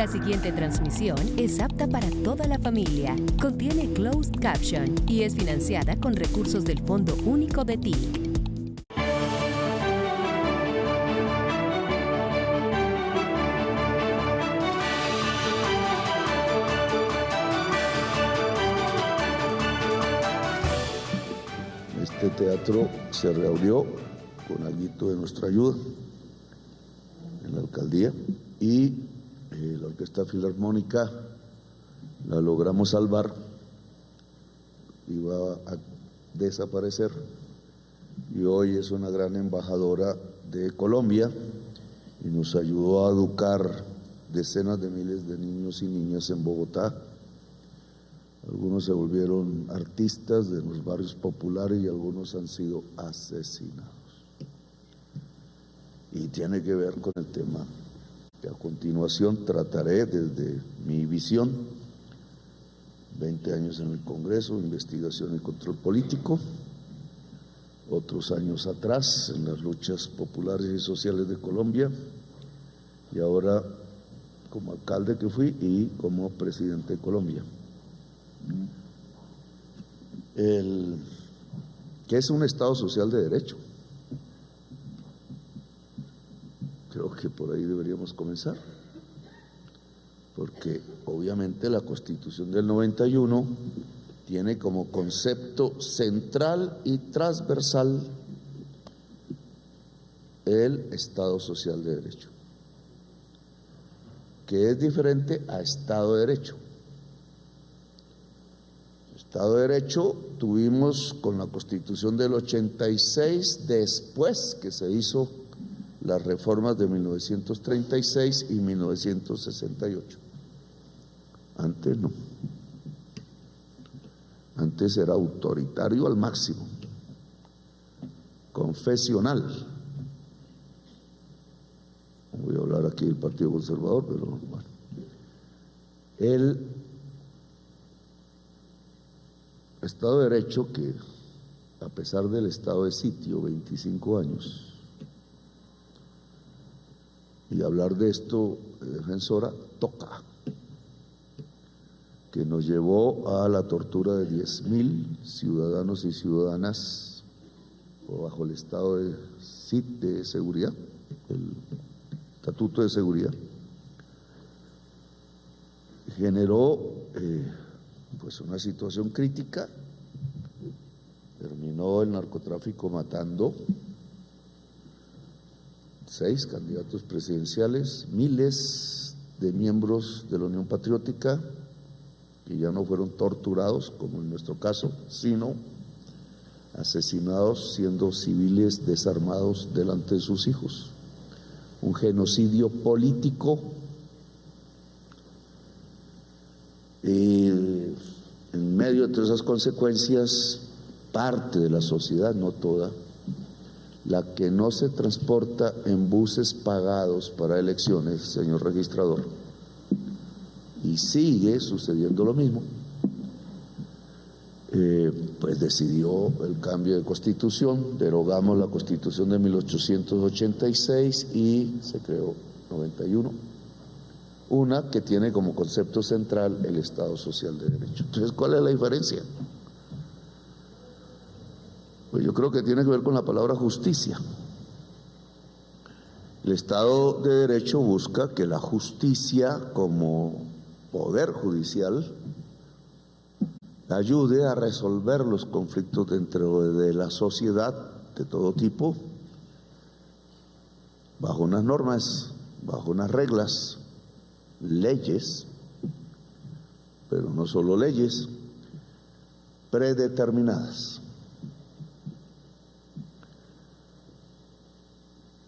La siguiente transmisión es apta para toda la familia. Contiene closed caption y es financiada con recursos del Fondo Único de TIC. Este teatro se reabrió con alguito de nuestra ayuda en la alcaldía y la Orquesta Filarmónica la logramos salvar, iba a desaparecer y hoy es una gran embajadora de Colombia y nos ayudó a educar decenas de miles de niños y niñas en Bogotá. Algunos se volvieron artistas de los barrios populares y algunos han sido asesinados. Y tiene que ver con el tema que a continuación trataré desde mi visión, 20 años en el Congreso, investigación y control político, otros años atrás en las luchas populares y sociales de Colombia, y ahora como alcalde que fui y como presidente de Colombia. ¿Qué es un Estado social de derecho? Creo que por ahí deberíamos comenzar, porque obviamente la Constitución del 91 tiene como concepto central y transversal el Estado social de derecho, que es diferente a Estado de derecho. Estado de Derecho tuvimos con la Constitución del 86, después que se hizo las reformas de 1936 y 1968. Antes no. Antes era autoritario al máximo, confesional. No voy a hablar aquí del Partido Conservador, pero bueno. El Estado de Derecho, que a pesar del estado de sitio, 25 años, y hablar de esto, defensora, toca, que nos llevó a la tortura de 10.000 ciudadanos y ciudadanas bajo el estado de seguridad, el estatuto de seguridad, generó pues una situación crítica. Terminó el narcotráfico matando 6 candidatos presidenciales, miles de miembros de la Unión Patriótica que ya no fueron torturados, como en nuestro caso, sino asesinados siendo civiles desarmados delante de sus hijos. Un genocidio político. En medio de todas esas consecuencias, parte de la sociedad, no toda, la que no se transporta en buses pagados para elecciones, señor registrador, y sigue sucediendo lo mismo, pues decidió el cambio de constitución, derogamos la constitución de 1886 y se creó 91. Una que tiene como concepto central el Estado social de derecho. Entonces, ¿cuál es la diferencia? Pues yo creo que tiene que ver con la palabra justicia. El Estado de Derecho busca que la justicia como poder judicial ayude a resolver los conflictos dentro de la sociedad de todo tipo, bajo unas normas, bajo unas reglas, leyes, pero no solo leyes, predeterminadas.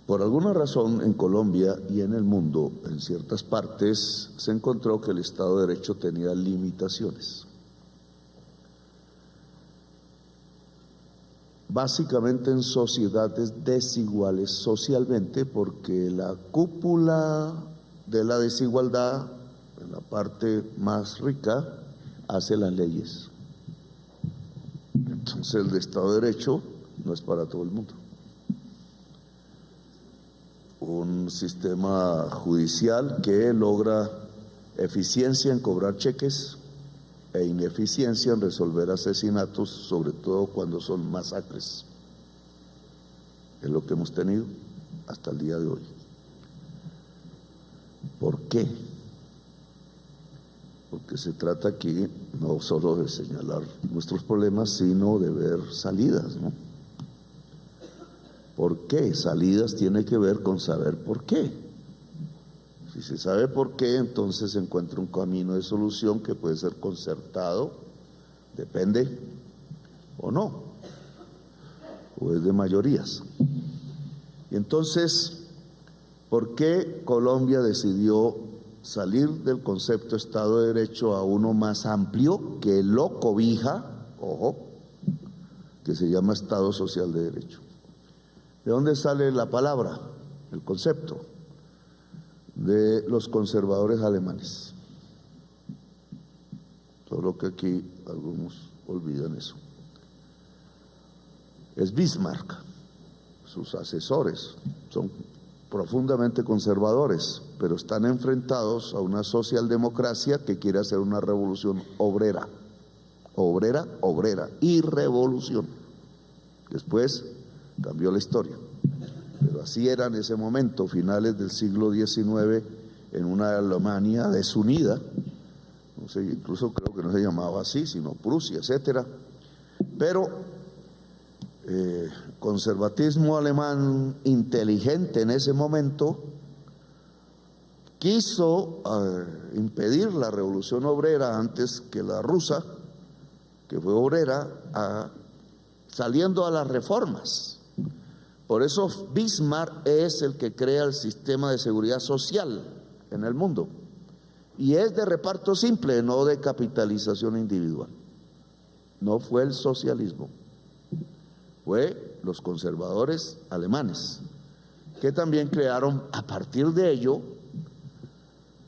Por alguna razón en Colombia y en el mundo, en ciertas partes, se encontró que el Estado de Derecho tenía limitaciones. Básicamente en sociedades desiguales socialmente, porque la cúpula de la desigualdad, en la parte más rica, hace las leyes. Entonces el Estado de Derecho no es para todo el mundo. Un sistema judicial que logra eficiencia en cobrar cheques e ineficiencia en resolver asesinatos, sobre todo cuando son masacres. Es lo que hemos tenido hasta el día de hoy. ¿Por qué? Porque se trata aquí no solo de señalar nuestros problemas, sino de ver salidas, ¿no? ¿Por qué? Salidas tiene que ver con saber por qué. Si se sabe por qué, entonces se encuentra un camino de solución que puede ser concertado, depende, o no, o es de mayorías. Y entonces, ¿por qué Colombia decidió salir del concepto Estado de Derecho a uno más amplio que lo cobija, ojo, que se llama Estado Social de Derecho? ¿De dónde sale la palabra, el concepto? De los conservadores alemanes. Solo que aquí algunos olvidan eso. Es Bismarck, sus asesores son profundamente conservadores, pero están enfrentados a una socialdemocracia que quiere hacer una revolución obrera, y revolución. Después cambió la historia, pero así era en ese momento, finales del siglo XIX, en una Alemania desunida, no sé, incluso creo que no se llamaba así, sino Prusia, etcétera, pero conservatismo alemán inteligente en ese momento quiso impedir la revolución obrera antes que la rusa, que fue obrera, saliendo a las reformas. Por eso Bismarck es el que crea el sistema de seguridad social en el mundo, y es de reparto simple, no de capitalización individual. No fue el socialismo, fue los conservadores alemanes, que también crearon a partir de ello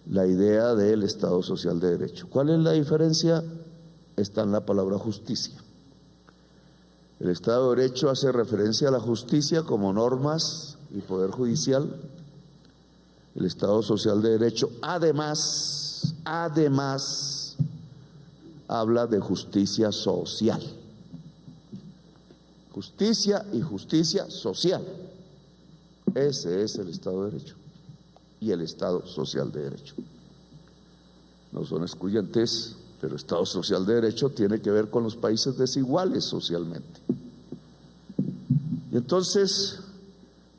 la idea del Estado Social de Derecho. ¿Cuál es la diferencia? Está en la palabra justicia. El Estado de Derecho hace referencia a la justicia como normas y poder judicial. El Estado Social de Derecho además habla de justicia social. Justicia y justicia social. Ese es el Estado de Derecho y el Estado Social de Derecho. No son excluyentes, pero Estado Social de Derecho tiene que ver con los países desiguales socialmente. Y entonces,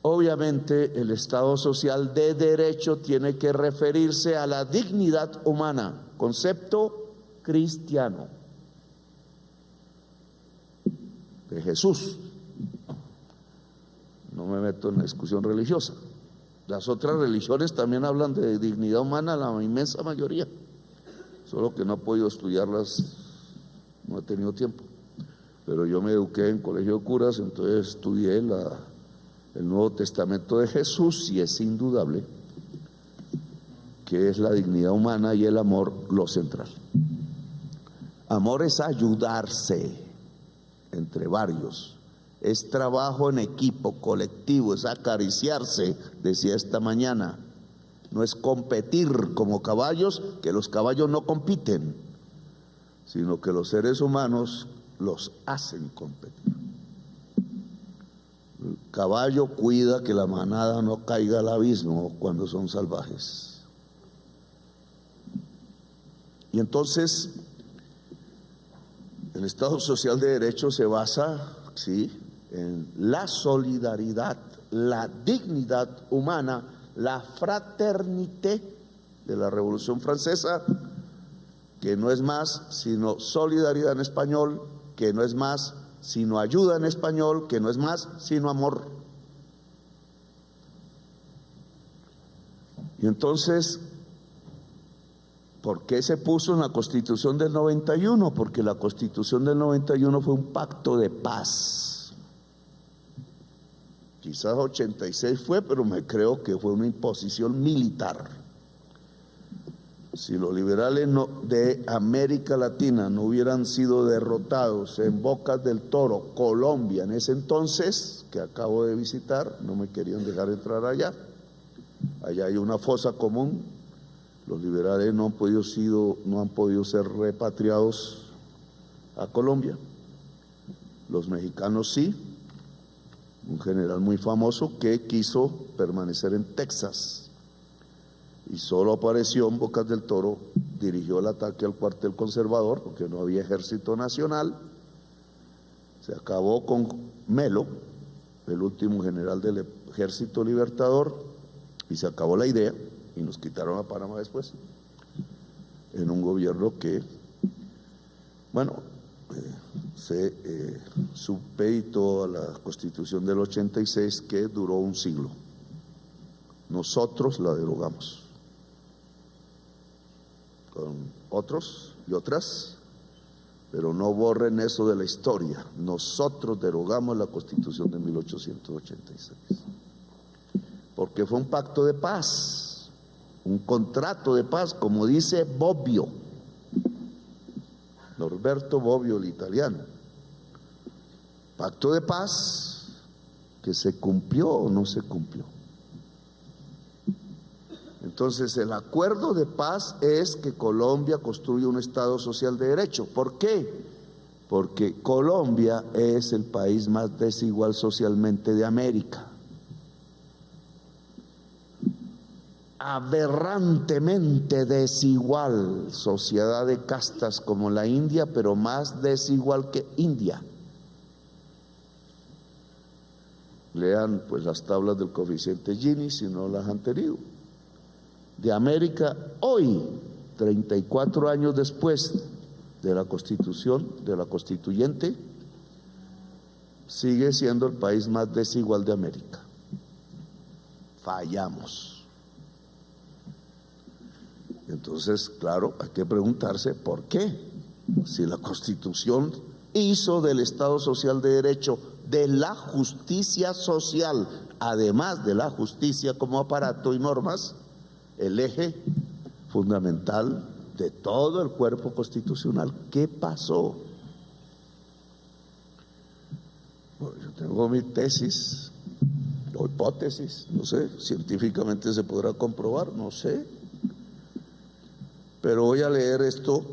obviamente, el Estado Social de Derecho tiene que referirse a la dignidad humana, concepto cristiano de Jesús. No me meto en la discusión religiosa. Las otras religiones también hablan de dignidad humana, la inmensa mayoría, solo que no he podido estudiarlas, no he tenido tiempo. Pero yo me eduqué en colegio de curas, entonces estudié el Nuevo Testamento de Jesús, y es indudable que es la dignidad humana y el amor lo central. Amor es ayudarse entre varios, es trabajo en equipo, colectivo, es acariciarse, decía esta mañana. No es competir como caballos, que los caballos no compiten, sino que los seres humanos los hacen competir. El caballo cuida que la manada no caiga al abismo cuando son salvajes. Y entonces el Estado Social de Derecho se basa, sí, en la solidaridad, la dignidad humana, la fraternité de la Revolución Francesa, que no es más sino solidaridad en español, que no es más sino ayuda en español, que no es más sino amor. Y entonces, ¿por qué se puso en la Constitución del 91? Porque la Constitución del 91 fue un pacto de paz. Quizás 86 fue, pero me creo que fue una imposición militar. Si los liberales de América Latina no hubieran sido derrotados en Bocas del Toro, Colombia, en ese entonces, que acabo de visitar, no me querían dejar entrar allá. Allá hay una fosa común Los liberales no han podido ser repatriados a Colombia. Los mexicanos sí. Un general muy famoso que quiso permanecer en Texas y solo apareció en Bocas del Toro, dirigió el ataque al cuartel conservador porque no había ejército nacional. Se acabó con Melo, el último general del ejército libertador, y se acabó la idea y nos quitaron a Panamá después en un gobierno que, bueno, se supeditó a la Constitución del 86, que duró un siglo. Nosotros la derogamos con otros y otras, pero no borren eso de la historia. Nosotros derogamos la Constitución de 1886 porque fue un pacto de paz, un contrato de paz, como dice Bobbio, Norberto Bobbio, el italiano. Pacto de paz que se cumplió o no se cumplió. Entonces, el acuerdo de paz es que Colombia construya un Estado social de derecho. ¿Por qué? Porque Colombia es el país más desigual socialmente de América. Aberrantemente desigual, sociedad de castas como la India, pero más desigual que India. Lean pues las tablas del coeficiente Gini si no las han tenido. De América hoy, 34 años después de la Constitución, de la Constituyente, sigue siendo el país más desigual de América. Fallamos. Entonces, claro, hay que preguntarse por qué. Si la Constitución hizo del Estado Social de Derecho, de la justicia social, además de la justicia como aparato y normas, el eje fundamental de todo el cuerpo constitucional. ¿Qué pasó? Bueno, yo tengo mi tesis o hipótesis, no sé, científicamente se podrá comprobar, no sé. Pero voy a leer esto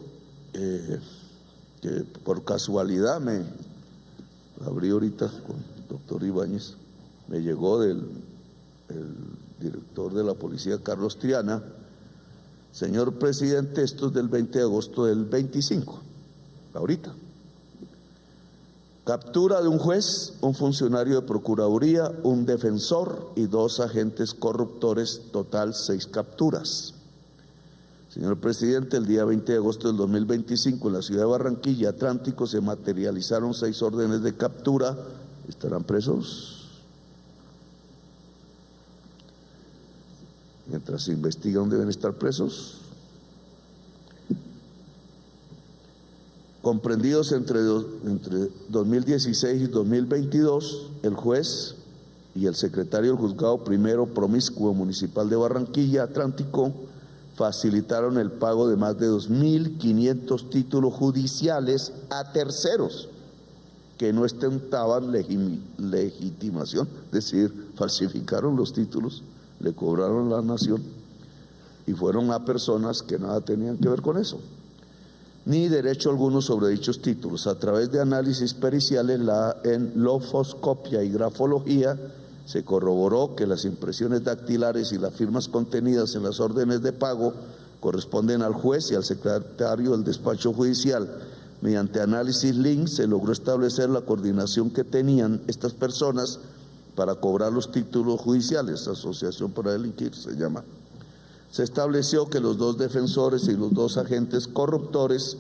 que por casualidad me abrí ahorita con el doctor Ibáñez, me llegó del director de la policía, Carlos Triana. Señor presidente, esto es del 20 de agosto del 25, ahorita. Captura de un juez, un funcionario de procuraduría, un defensor y 2 agentes corruptores, total 6 capturas. Señor presidente, el día 20 de agosto del 2025 en la ciudad de Barranquilla, Atlántico, se materializaron 6 órdenes de captura. ¿Estarán presos? Mientras se investiga dónde deben estar presos. Comprendidos entre 2016 y 2022, el juez y el secretario del juzgado primero promiscuo municipal de Barranquilla, Atlántico, facilitaron el pago de más de 2.500 títulos judiciales a terceros que no ostentaban legitimación, es decir, falsificaron los títulos, le cobraron a la nación y fueron a personas que nada tenían que ver con eso, ni derecho alguno sobre dichos títulos. A través de análisis periciales en lofoscopia y grafología, se corroboró que las impresiones dactilares y las firmas contenidas en las órdenes de pago corresponden al juez y al secretario del despacho judicial. Mediante análisis link se logró establecer la coordinación que tenían estas personas para cobrar los títulos judiciales, asociación para delinquir se llama. Se estableció que los 2 defensores y los 2 agentes corruptores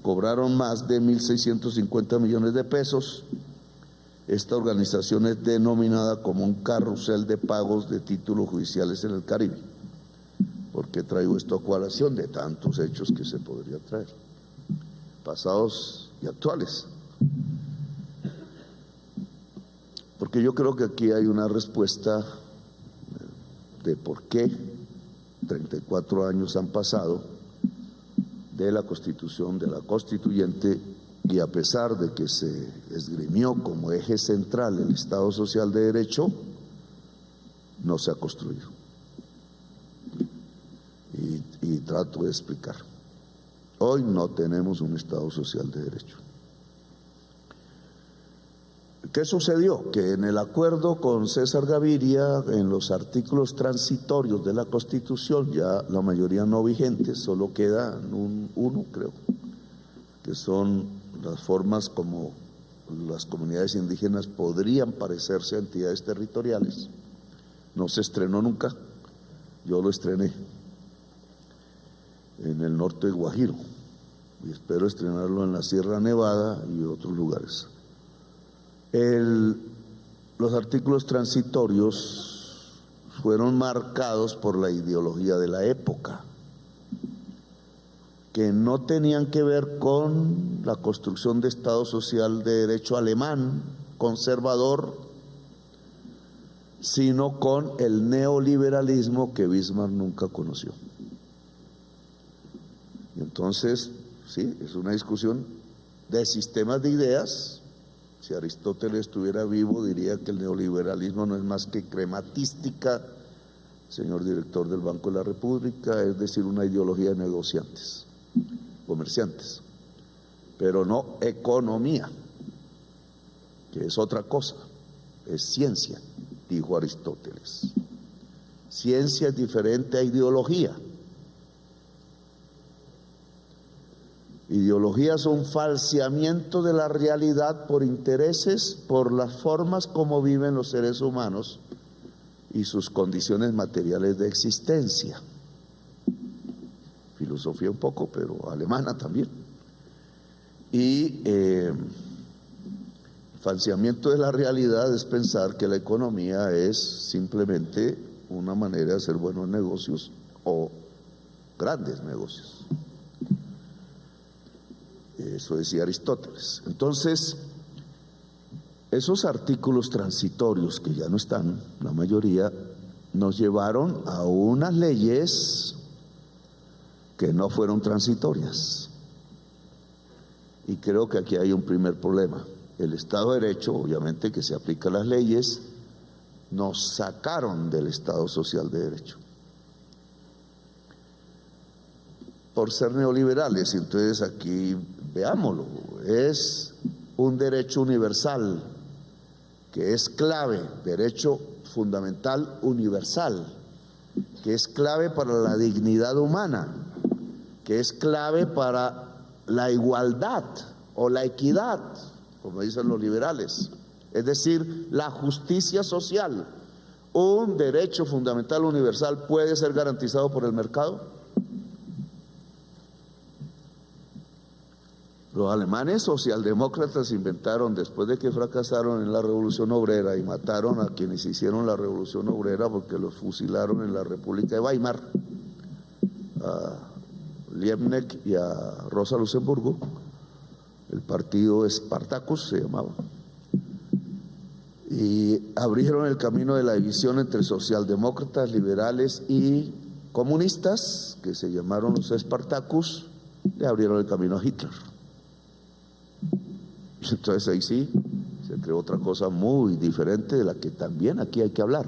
cobraron más de 1.650 millones de pesos. Esta organización es denominada como un carrusel de pagos de títulos judiciales en el Caribe. ¿Por qué traigo esto a colación? De tantos hechos que se podría traer, pasados y actuales. Porque yo creo que aquí hay una respuesta de por qué 34 años han pasado de la Constitución, de la Constituyente, y a pesar de que se esgrimió como eje central el Estado Social de Derecho, no se ha construido. y trato de explicar. Hoy no tenemos un Estado social de derecho. ¿Qué sucedió? Que en el acuerdo con César Gaviria, en los artículos transitorios de la Constitución, ya la mayoría no vigentes, solo queda uno, creo, que son las formas como las comunidades indígenas podrían parecerse a entidades territoriales. No se estrenó nunca, yo lo estrené en el norte de Guajiro y espero estrenarlo en la Sierra Nevada y otros lugares. Los artículos transitorios fueron marcados por la ideología de la época, que no tenían que ver con la construcción de Estado social de derecho alemán, conservador, sino con el neoliberalismo que Bismarck nunca conoció. Y entonces, sí, es una discusión de sistemas de ideas. Si Aristóteles estuviera vivo, diría que el neoliberalismo no es más que crematística, señor director del Banco de la República, es decir, una ideología de negociantes, comerciantes, pero no economía, que es otra cosa, es ciencia, dijo Aristóteles. Ciencia es diferente a ideología. Ideología es un falseamiento de la realidad por intereses, por las formas como viven los seres humanos y sus condiciones materiales de existencia. Filosofía un poco, pero alemana también. Y el falseamiento de la realidad es pensar que la economía es simplemente una manera de hacer buenos negocios o grandes negocios. Eso decía Aristóteles. Entonces, esos artículos transitorios que ya no están, la mayoría, nos llevaron a unas leyes que no fueron transitorias. Y creo que aquí hay un primer problema. El Estado de Derecho, obviamente que se aplica a las leyes, nos sacaron del Estado Social de Derecho por ser neoliberales. Entonces aquí veámoslo, es un derecho universal que es clave, derecho fundamental universal, que es clave para la dignidad humana, que es clave para la igualdad o la equidad, como dicen los liberales, es decir, la justicia social. ¿Un derecho fundamental universal puede ser garantizado por el mercado? Los alemanes socialdemócratas inventaron, después de que fracasaron en la Revolución Obrera y mataron a quienes hicieron la Revolución Obrera porque los fusilaron en la República de Weimar, a Liebknecht y a Rosa Luxemburgo, el partido Spartacus se llamaba, y abrieron el camino de la división entre socialdemócratas, liberales y comunistas, que se llamaron los Spartacus, le abrieron el camino a Hitler. Entonces ahí sí se creó otra cosa muy diferente de la que también aquí hay que hablar.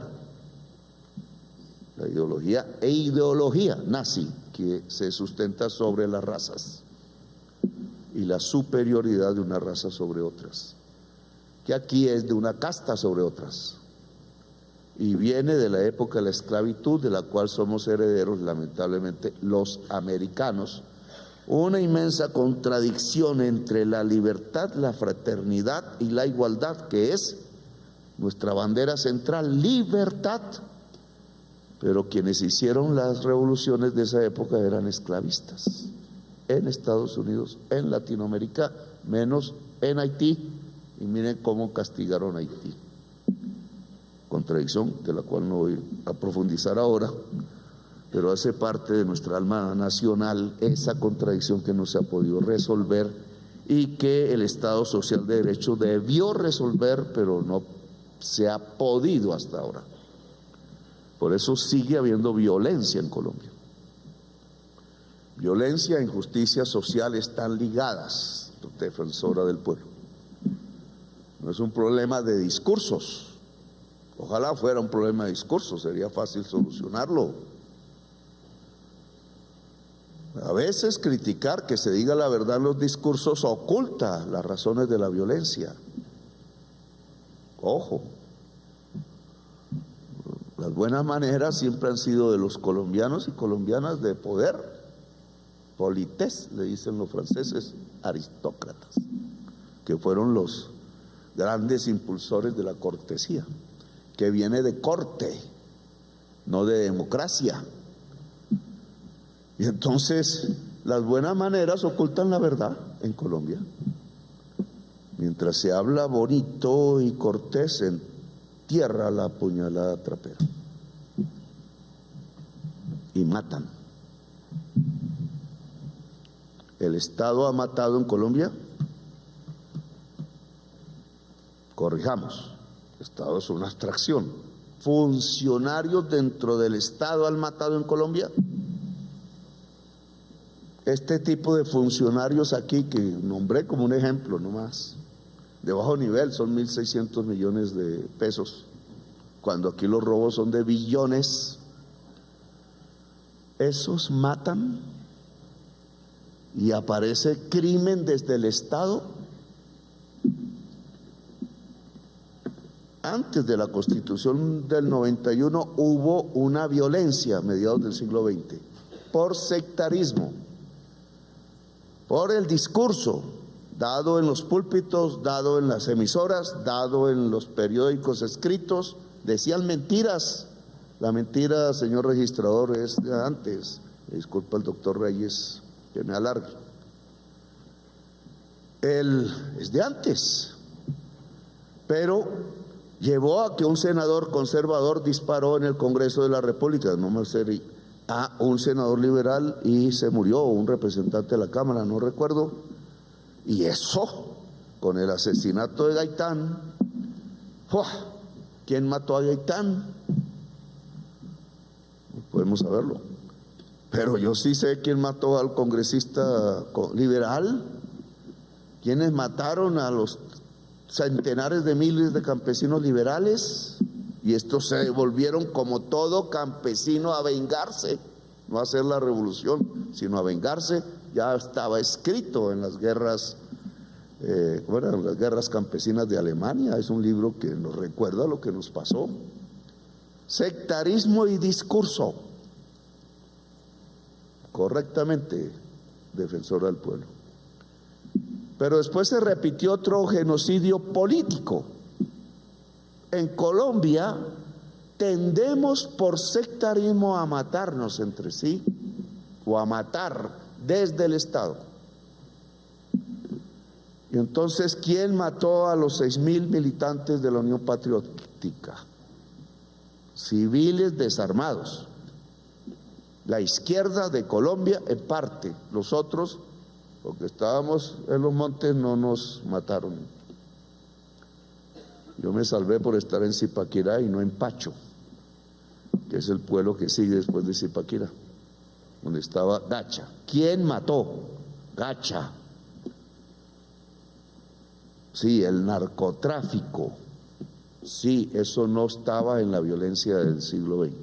La ideología nazi que se sustenta sobre las razas y la superioridad de una raza sobre otras, que aquí es de una casta sobre otras y viene de la época de la esclavitud, de la cual somos herederos lamentablemente los americanos. Una inmensa contradicción entre la libertad, la fraternidad y la igualdad, que es nuestra bandera central, libertad. Pero quienes hicieron las revoluciones de esa época eran esclavistas, en Estados Unidos, en Latinoamérica, menos en Haití, y miren cómo castigaron a Haití. Contradicción de la cual no voy a profundizar ahora, pero hace parte de nuestra alma nacional esa contradicción que no se ha podido resolver y que el Estado Social de Derecho debió resolver, pero no se ha podido hasta ahora. Por eso sigue habiendo violencia en Colombia. Violencia e injusticia social están ligadas, defensora del pueblo. No es un problema de discursos. Ojalá fuera un problema de discursos, sería fácil solucionarlo. A veces criticar que se diga la verdad en los discursos oculta las razones de la violencia. Ojo, las buenas maneras siempre han sido de los colombianos y colombianas de poder, polités, le dicen los franceses, aristócratas, que fueron los grandes impulsores de la cortesía, que viene de corte, no de democracia. Y entonces las buenas maneras ocultan la verdad en Colombia. Mientras se habla bonito y cortés, en tierra la puñalada trapera y matan. ¿El Estado ha matado en Colombia? Corrijamos, el Estado es una abstracción. ¿Funcionarios dentro del Estado han matado en Colombia? Este tipo de funcionarios aquí que nombré como un ejemplo nomás, de bajo nivel, son 1.600 millones de pesos, cuando aquí los robos son de billones. Esos matan y aparece crimen desde el Estado. Antes de la Constitución del 91 hubo una violencia a mediados del siglo XX por sectarismo, por el discurso dado en los púlpitos, dado en las emisoras, dado en los periódicos escritos. Decían mentiras. La mentira, señor registrador, es de antes. Disculpa el doctor Reyes que me alargue. Es de antes, pero llevó a que un senador conservador disparó en el Congreso de la República, no me sé, a un senador liberal y se murió, un representante de la Cámara, no recuerdo. Y eso, con el asesinato de Gaitán, ¡fua! ¿Quién mató a Gaitán? No podemos saberlo. Pero yo sí sé quién mató al congresista liberal, quiénes mataron a los centenares de miles de campesinos liberales, y estos se volvieron como todo campesino a vengarse, no a hacer la revolución, sino a vengarse. Ya estaba escrito en las guerras, ¿cómo eran? Las guerras campesinas de Alemania. Es un libro que nos recuerda lo que nos pasó. Sectarismo y discurso. Correctamente, defensora del pueblo. Pero después se repitió otro genocidio político. En Colombia tendemos por sectarismo a matarnos entre sí o a matar desde el Estado. Y entonces, ¿quién mató a los 6.000 militantes de la Unión Patriótica? Civiles desarmados. La izquierda de Colombia en parte, los otros, porque estábamos en los montes, no nos mataron. Yo me salvé por estar en Zipaquirá y no en Pacho, que es el pueblo que sigue después de Zipaquirá, donde estaba Gacha. ¿Quién mató? Gacha. Sí, el narcotráfico. Sí, eso no estaba en la violencia del siglo XX.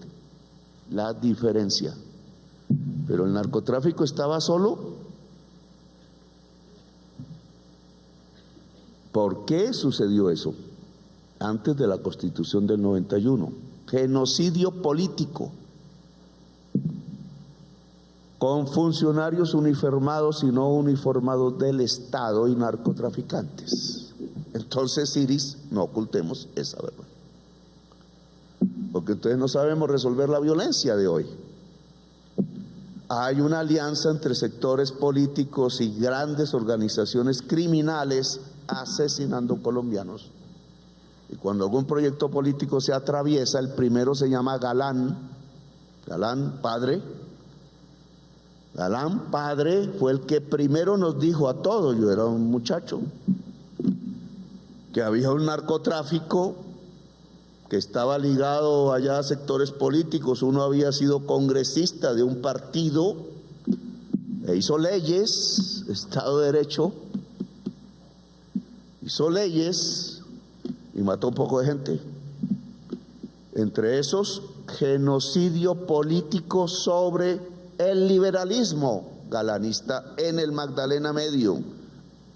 La diferencia. Pero el narcotráfico estaba solo. ¿Por qué sucedió eso? Antes de la Constitución del 91. Genocidio político. Con funcionarios uniformados y no uniformados del Estado y narcotraficantes. Entonces, Iris, no ocultemos esa verdad. Porque entonces no sabemos resolver la violencia de hoy. Hay una alianza entre sectores políticos y grandes organizaciones criminales asesinando colombianos. Y cuando algún proyecto político se atraviesa, el primero se llama Galán. Galán, padre. Galán, padre, fue el que primero nos dijo a todos, yo era un muchacho, que había un narcotráfico que estaba ligado allá a sectores políticos. Uno había sido congresista de un partido e hizo leyes, Estado de Derecho, hizo leyes y mató un poco de gente. Entre esos, genocidio político sobre el liberalismo. galanista en el Magdalena Medio.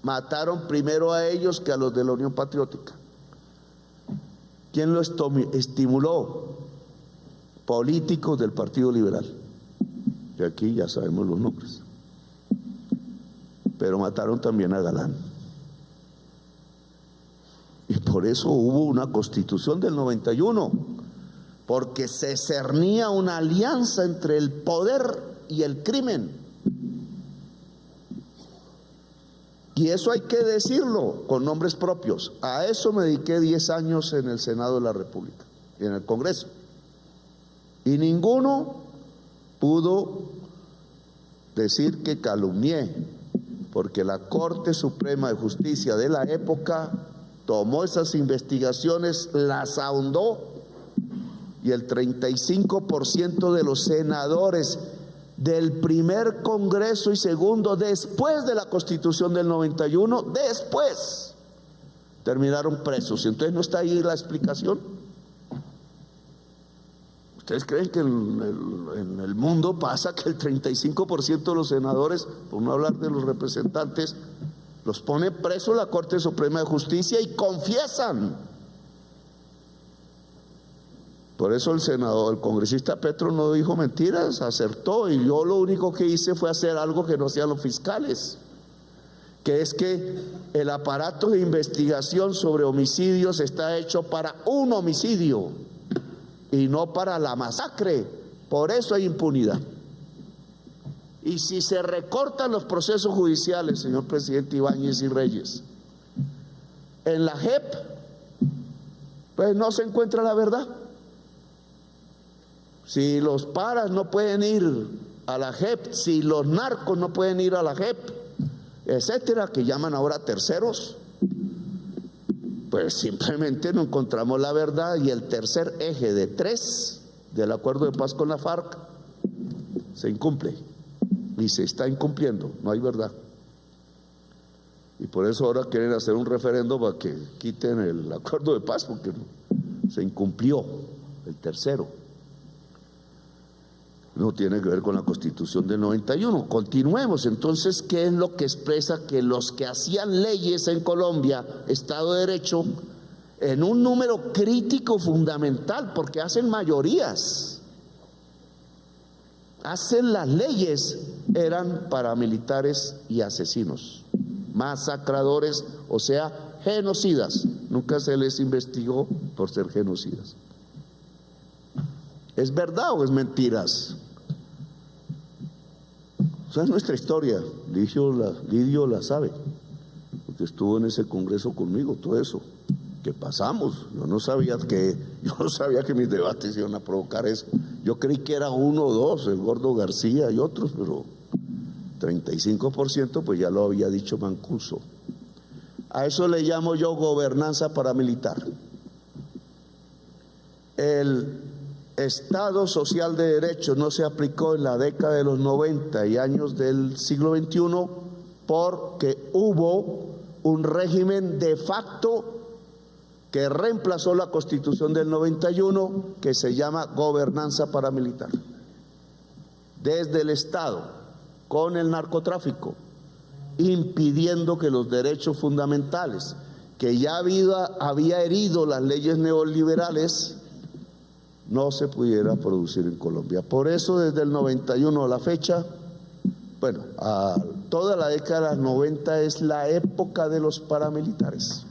Mataron primero a ellos que a los de la Unión Patriótica. ¿Quién lo estimuló? Políticos del Partido Liberal. Y aquí ya sabemos los nombres. Pero mataron también a Galán. Y por eso hubo una Constitución del 91, porque se cernía una alianza entre el poder y el crimen. Y eso hay que decirlo con nombres propios. A eso me dediqué 10 años en el Senado de la República y en el Congreso. Y ninguno pudo decir que calumnié, porque la Corte Suprema de Justicia de la época tomó esas investigaciones, las ahondó, y el 35% de los senadores del primer Congreso y segundo, después de la Constitución del 91, después, terminaron presos. Entonces, ¿no está ahí la explicación? ¿Ustedes creen que en el mundo pasa que el 35% de los senadores, por no hablar de los representantes, los pone presos la Corte Suprema de Justicia y confiesan? Por eso el congresista Petro no dijo mentiras, acertó, y yo lo único que hice fue hacer algo que no hacían los fiscales, que es que el aparato de investigación sobre homicidios está hecho para un homicidio y no para la masacre. Por eso hay impunidad. Y si se recortan los procesos judiciales, señor presidente Ibáñez y Reyes, en la JEP, pues no se encuentra la verdad. Si los paras no pueden ir a la JEP, si los narcos no pueden ir a la JEP, etcétera, que llaman ahora terceros, pues simplemente no encontramos la verdad. Y el tercer eje de 3 del acuerdo de paz con la FARC se incumple y se está incumpliendo, no hay verdad. Y por eso ahora quieren hacer un referendo para que quiten el acuerdo de paz, porque se incumplió el tercero. No tiene que ver con la Constitución del 91. Continuemos entonces. ¿Qué es lo que expresa que los que hacían leyes en Colombia, Estado de Derecho, en un número crítico fundamental, porque hacen mayorías, hacen las leyes, eran paramilitares y asesinos, masacradores, o sea, genocidas? Nunca se les investigó por ser genocidas. ¿Es verdad o es mentiras? Esa es nuestra historia. Lidio la sabe, porque estuvo en ese congreso conmigo, todo eso que pasamos. Yo no sabía que mis debates iban a provocar eso. Yo creí que era 1 o 2, el Gordo García y otros, pero 35% pues ya lo había dicho Mancuso. A eso le llamo yo gobernanza paramilitar. El Estado social de derecho no se aplicó en la década de los 90 y años del siglo XXI porque hubo un régimen de facto que reemplazó la Constitución del 91, que se llama gobernanza paramilitar. Desde el Estado, con el narcotráfico, impidiendo que los derechos fundamentales, que ya había herido las leyes neoliberales, no se pudiera producir en Colombia. Por eso desde el 91 a la fecha, bueno, a toda la década de los 90 es la época de los paramilitares.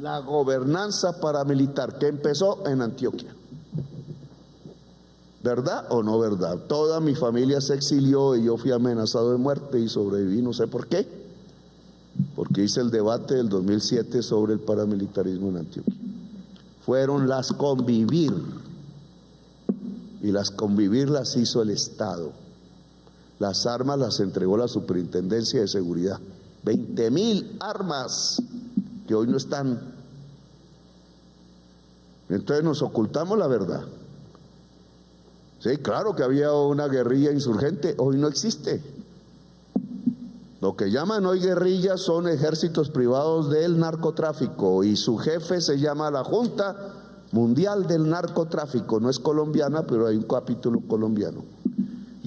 La gobernanza paramilitar que empezó en Antioquia. ¿Verdad o no verdad? Toda mi familia se exilió y yo fui amenazado de muerte y sobreviví, no sé por qué, porque hice el debate del 2007 sobre el paramilitarismo en Antioquia. Fueron las convivir, y las convivir las hizo el Estado. Las armas las entregó la Superintendencia de Seguridad. 20.000 armas que hoy no están. Entonces nos ocultamos la verdad. Sí, claro que había una guerrilla insurgente, hoy no existe. Lo que llaman hoy guerrillas son ejércitos privados del narcotráfico y su jefe se llama la Junta Mundial del Narcotráfico. No es colombiana, pero hay un capítulo colombiano.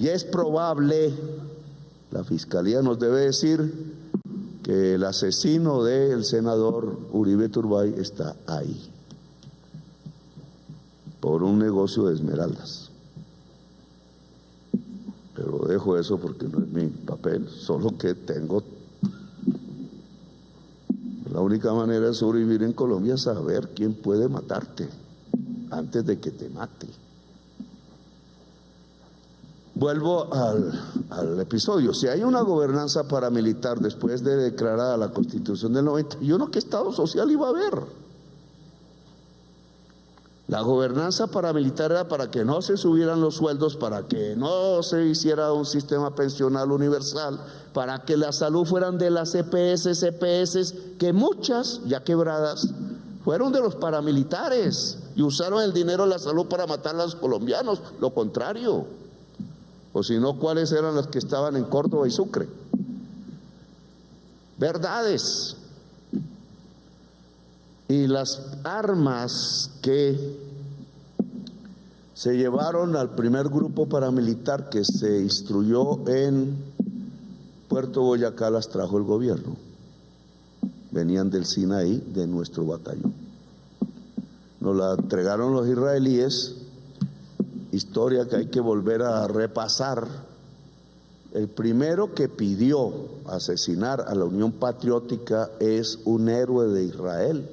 Y es probable, la Fiscalía nos debe decir, que el asesino del senador Uribe Turbay está ahí, por un negocio de esmeraldas. Pero dejo eso porque no es mi papel, solo que tengo... La única manera de sobrevivir en Colombia es saber quién puede matarte antes de que te mate. Vuelvo al episodio. Si hay una gobernanza paramilitar después de declarada la Constitución del 91, ¿qué Estado social iba a haber? La gobernanza paramilitar era para que no se subieran los sueldos, para que no se hiciera un sistema pensional universal, para que la salud fueran de las CPS, que muchas, ya quebradas, fueron de los paramilitares y usaron el dinero de la salud para matar a los colombianos, lo contrario. O si no, ¿cuáles eran las que estaban en Córdoba y Sucre? Verdades. Y las armas que se llevaron al primer grupo paramilitar que se instruyó en Puerto Boyacá las trajo el gobierno. Venían del Sinaí, de nuestro batallón. Nos la entregaron los israelíes, historia que hay que volver a repasar. El primero que pidió asesinar a la Unión Patriótica es un héroe de Israel,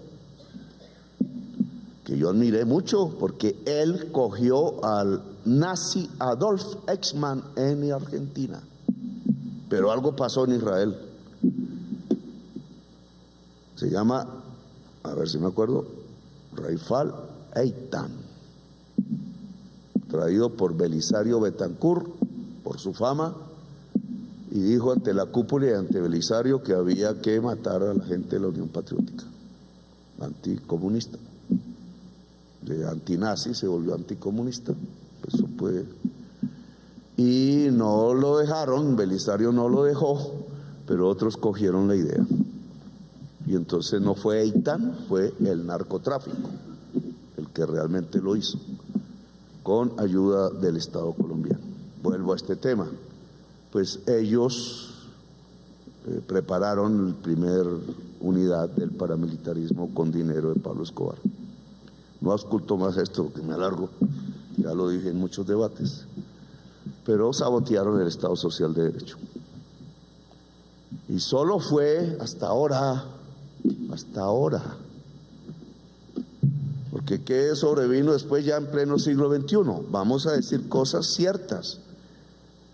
que yo admiré mucho porque él cogió al nazi Adolf Eichmann en Argentina. Pero algo pasó en Israel. Se llama, a ver si me acuerdo, Raifal Eitan, traído por Belisario Betancourt, por su fama, y dijo ante la cúpula y ante Belisario que había que matar a la gente de la Unión Patriótica, anticomunista. De antinazi se volvió anticomunista. Eso puede. Y no lo dejaron, Belisario no lo dejó, pero otros cogieron la idea. Y entonces no fue Eitan, fue el narcotráfico el que realmente lo hizo, con ayuda del Estado colombiano. Vuelvo a este tema. Pues ellos prepararon la primera unidad del paramilitarismo con dinero de Pablo Escobar. No ausculto más esto, que me alargo, ya lo dije en muchos debates, pero sabotearon el Estado Social de Derecho. Y solo fue hasta ahora, porque ¿qué sobrevino después ya en pleno siglo XXI? Vamos a decir cosas ciertas.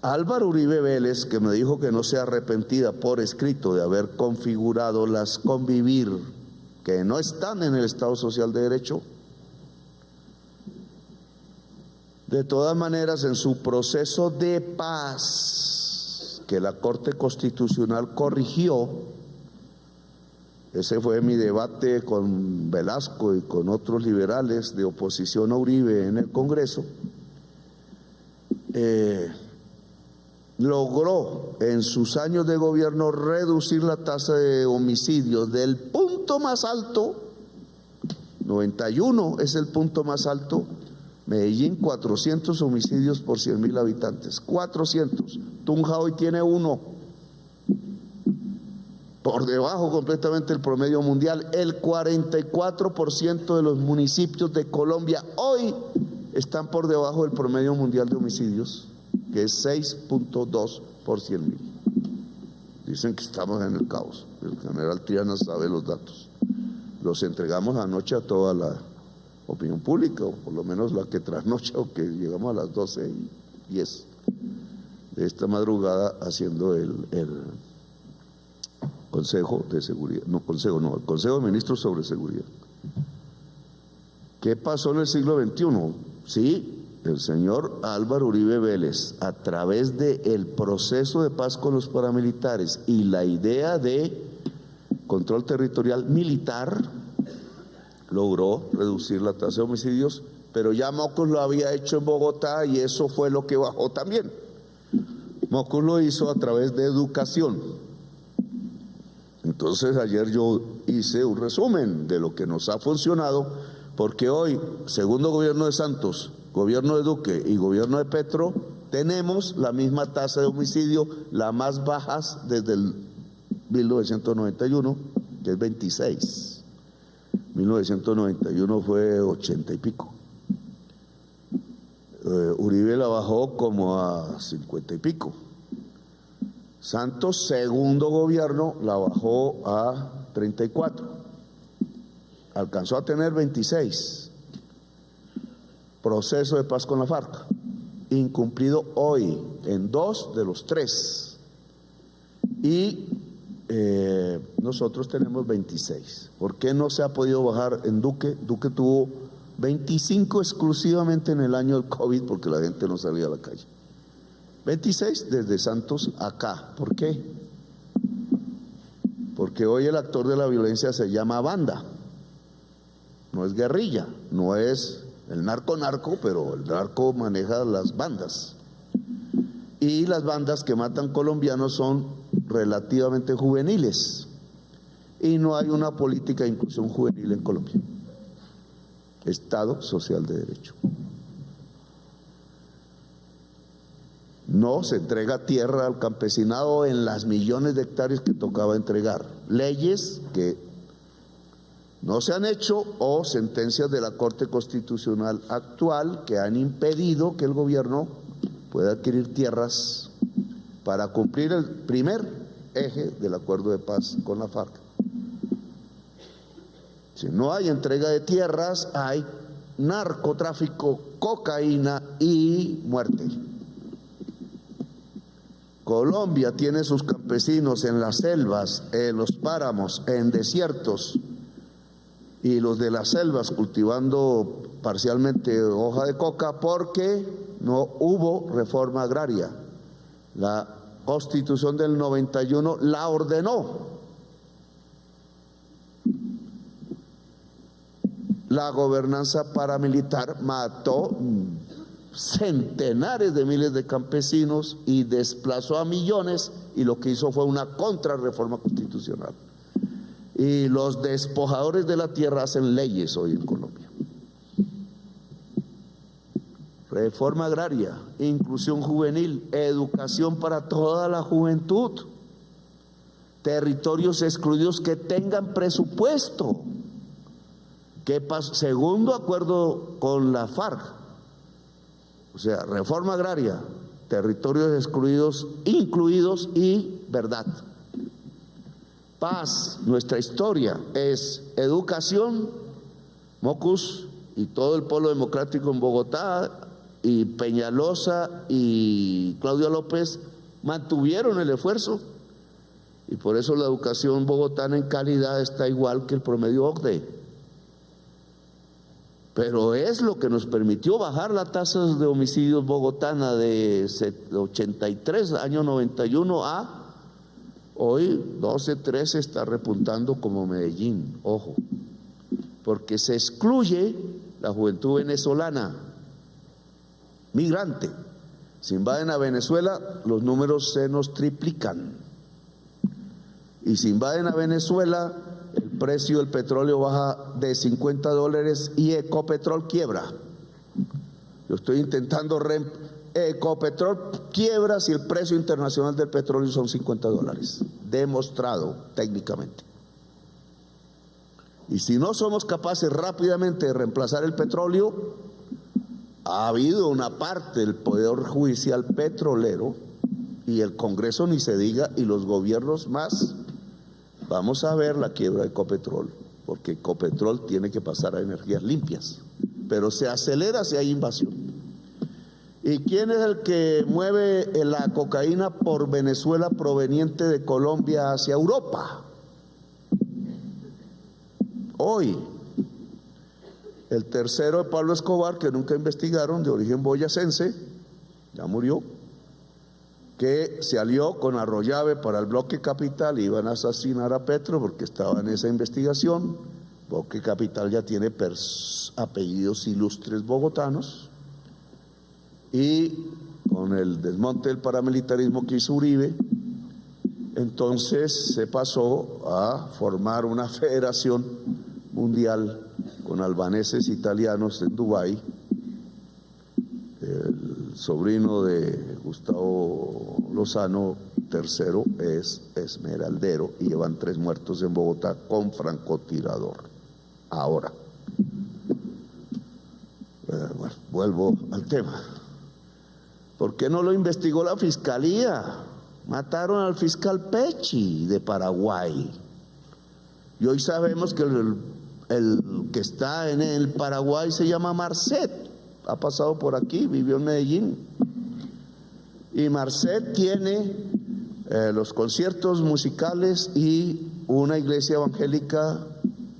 Álvaro Uribe Vélez, que me dijo que no se arrepentía por escrito de haber configurado las convivir que no están en el Estado Social de Derecho, de todas maneras, en su proceso de paz, que la Corte Constitucional corrigió, ese fue mi debate con Velasco y con otros liberales de oposición a Uribe en el Congreso, logró en sus años de gobierno reducir la tasa de homicidios del punto más alto, 91 es el punto más alto. Medellín, 400 homicidios por 100.000 habitantes, 400. Tunja hoy tiene 1, por debajo completamente del promedio mundial. El 44% de los municipios de Colombia hoy están por debajo del promedio mundial de homicidios, que es 6.2 por 100.000. Dicen que estamos en el caos. El general Triana sabe los datos. Los entregamos anoche a toda la opinión pública, o por lo menos la que trasnocha, o que llegamos a las 12:10 de esta madrugada haciendo el Consejo de Seguridad, el Consejo de Ministros sobre Seguridad. ¿Qué pasó en el siglo XXI? Sí, el señor Álvaro Uribe Vélez, a través del proceso de paz con los paramilitares y la idea de control territorial militar, logró reducir la tasa de homicidios, pero ya Mocus lo había hecho en Bogotá y eso fue lo que bajó también. Mocus lo hizo a través de educación. Entonces ayer yo hice un resumen de lo que nos ha funcionado, porque hoy, segundo gobierno de Santos, gobierno de Duque y gobierno de Petro, Tenemos la misma tasa de homicidio, la más baja desde el 1991, que es 26. 1991 fue 80 y pico. Uribe la bajó como a 50 y pico. Santos, segundo gobierno, la bajó a 34. Alcanzó a tener 26. Proceso de paz con la FARC, incumplido hoy en 2 de los 3. Y nosotros tenemos 26. ¿Por qué no se ha podido bajar en Duque? Duque tuvo 25 exclusivamente en el año del COVID porque la gente no salía a la calle. 26 desde Santos acá. ¿Por qué? Porque hoy el actor de la violencia se llama banda. No es guerrilla, no es el narco, pero el narco maneja las bandas. Y las bandas que matan colombianos son relativamente juveniles. Y no hay una política de inclusión juvenil en Colombia. Estado social de derecho. No se entrega tierra al campesinado en las millones de hectáreas que tocaba entregar. Leyes que no se han hecho o sentencias de la Corte Constitucional actual que han impedido que el gobierno pueda adquirir tierras para cumplir el primer eje del acuerdo de paz con la FARC. Si no hay entrega de tierras, hay narcotráfico, cocaína y muerte. Colombia tiene sus campesinos en las selvas, en los páramos, en desiertos, y los de las selvas cultivando parcialmente hoja de coca porque no hubo reforma agraria. La Constitución del 91 la ordenó. La gobernanza paramilitar mató centenares de miles de campesinos y desplazó a millones, y lo que hizo fue una contrarreforma constitucional. Y los despojadores de la tierra hacen leyes hoy en Colombia. Reforma agraria, inclusión juvenil, educación para toda la juventud, territorios excluidos que tengan presupuesto. ¿Qué pasó? Segundo acuerdo con la FARC. O sea, reforma agraria, territorios excluidos, incluidos y verdad. Paz, nuestra historia es educación. Mocus y todo el Polo Democrático en Bogotá y Peñalosa y Claudia López mantuvieron el esfuerzo, y por eso la educación bogotana en calidad está igual que el promedio OCDE. Pero es lo que nos permitió bajar la tasa de homicidios bogotana de 83, año 91 a hoy 12, 13, está repuntando como Medellín, ojo, porque se excluye la juventud venezolana, migrante. Si invaden a Venezuela, los números se nos triplican. Y si invaden a Venezuela, el precio del petróleo baja de $50 y Ecopetrol quiebra. Yo estoy intentando Ecopetrol quiebra si el precio internacional del petróleo son $50, demostrado técnicamente. Y si no somos capaces rápidamente de reemplazar el petróleo, ha habido una parte del Poder Judicial petrolero, y el Congreso ni se diga, y los gobiernos más, vamos a ver la quiebra de Ecopetrol, porque Ecopetrol tiene que pasar a energías limpias, pero se acelera si hay invasión. ¿Y quién es el que mueve la cocaína por Venezuela proveniente de Colombia hacia Europa? Hoy, el tercero de Pablo Escobar, que nunca investigaron, de origen boyacense, ya murió, que se alió con Arroyave para el Bloque Capital, iban a asesinar a Petro porque estaba en esa investigación. Bloque Capital ya tiene apellidos ilustres bogotanos, y con el desmonte del paramilitarismo que hizo Uribe, entonces se pasó a formar una federación mundial con albaneses italianos en Dubái. El sobrino de Gustavo Lozano III, es esmeraldero y llevan 3 muertos en Bogotá con francotirador. Ahora, bueno, vuelvo al tema. ¿Por qué no lo investigó la fiscalía? Mataron al fiscal Pecci de Paraguay. Y hoy sabemos que el que está en el Paraguay se llama Marcet. Ha pasado por aquí, vivió en Medellín. Y Marcet tiene los conciertos musicales y una iglesia evangélica,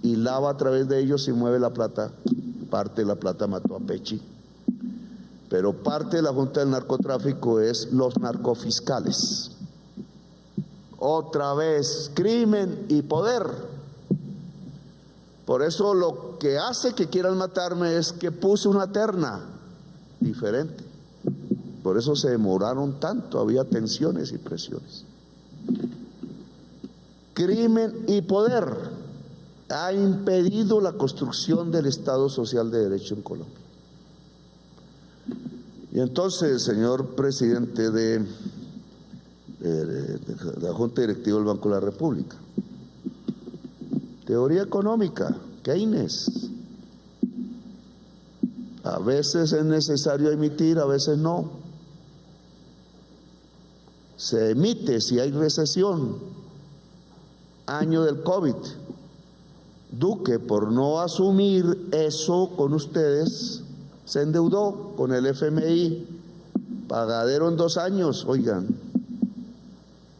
y lava a través de ellos y mueve la plata. Parte de la plata mató a Pecci. Pero parte de la Junta del Narcotráfico es los narcofiscales. Otra vez, crimen y poder. Por eso lo que hace que quieran matarme es que puse una terna diferente. Por eso se demoraron tanto, había tensiones y presiones. Crimen y poder ha impedido la construcción del Estado Social de Derecho en Colombia. Y entonces, señor presidente de la Junta Directiva del Banco de la República, teoría económica, Keynes. A veces es necesario emitir, a veces no. Se emite si hay recesión. Año del COVID. Duque, por no asumir eso con ustedes, se endeudó con el FMI, pagadero en 2 años, oigan,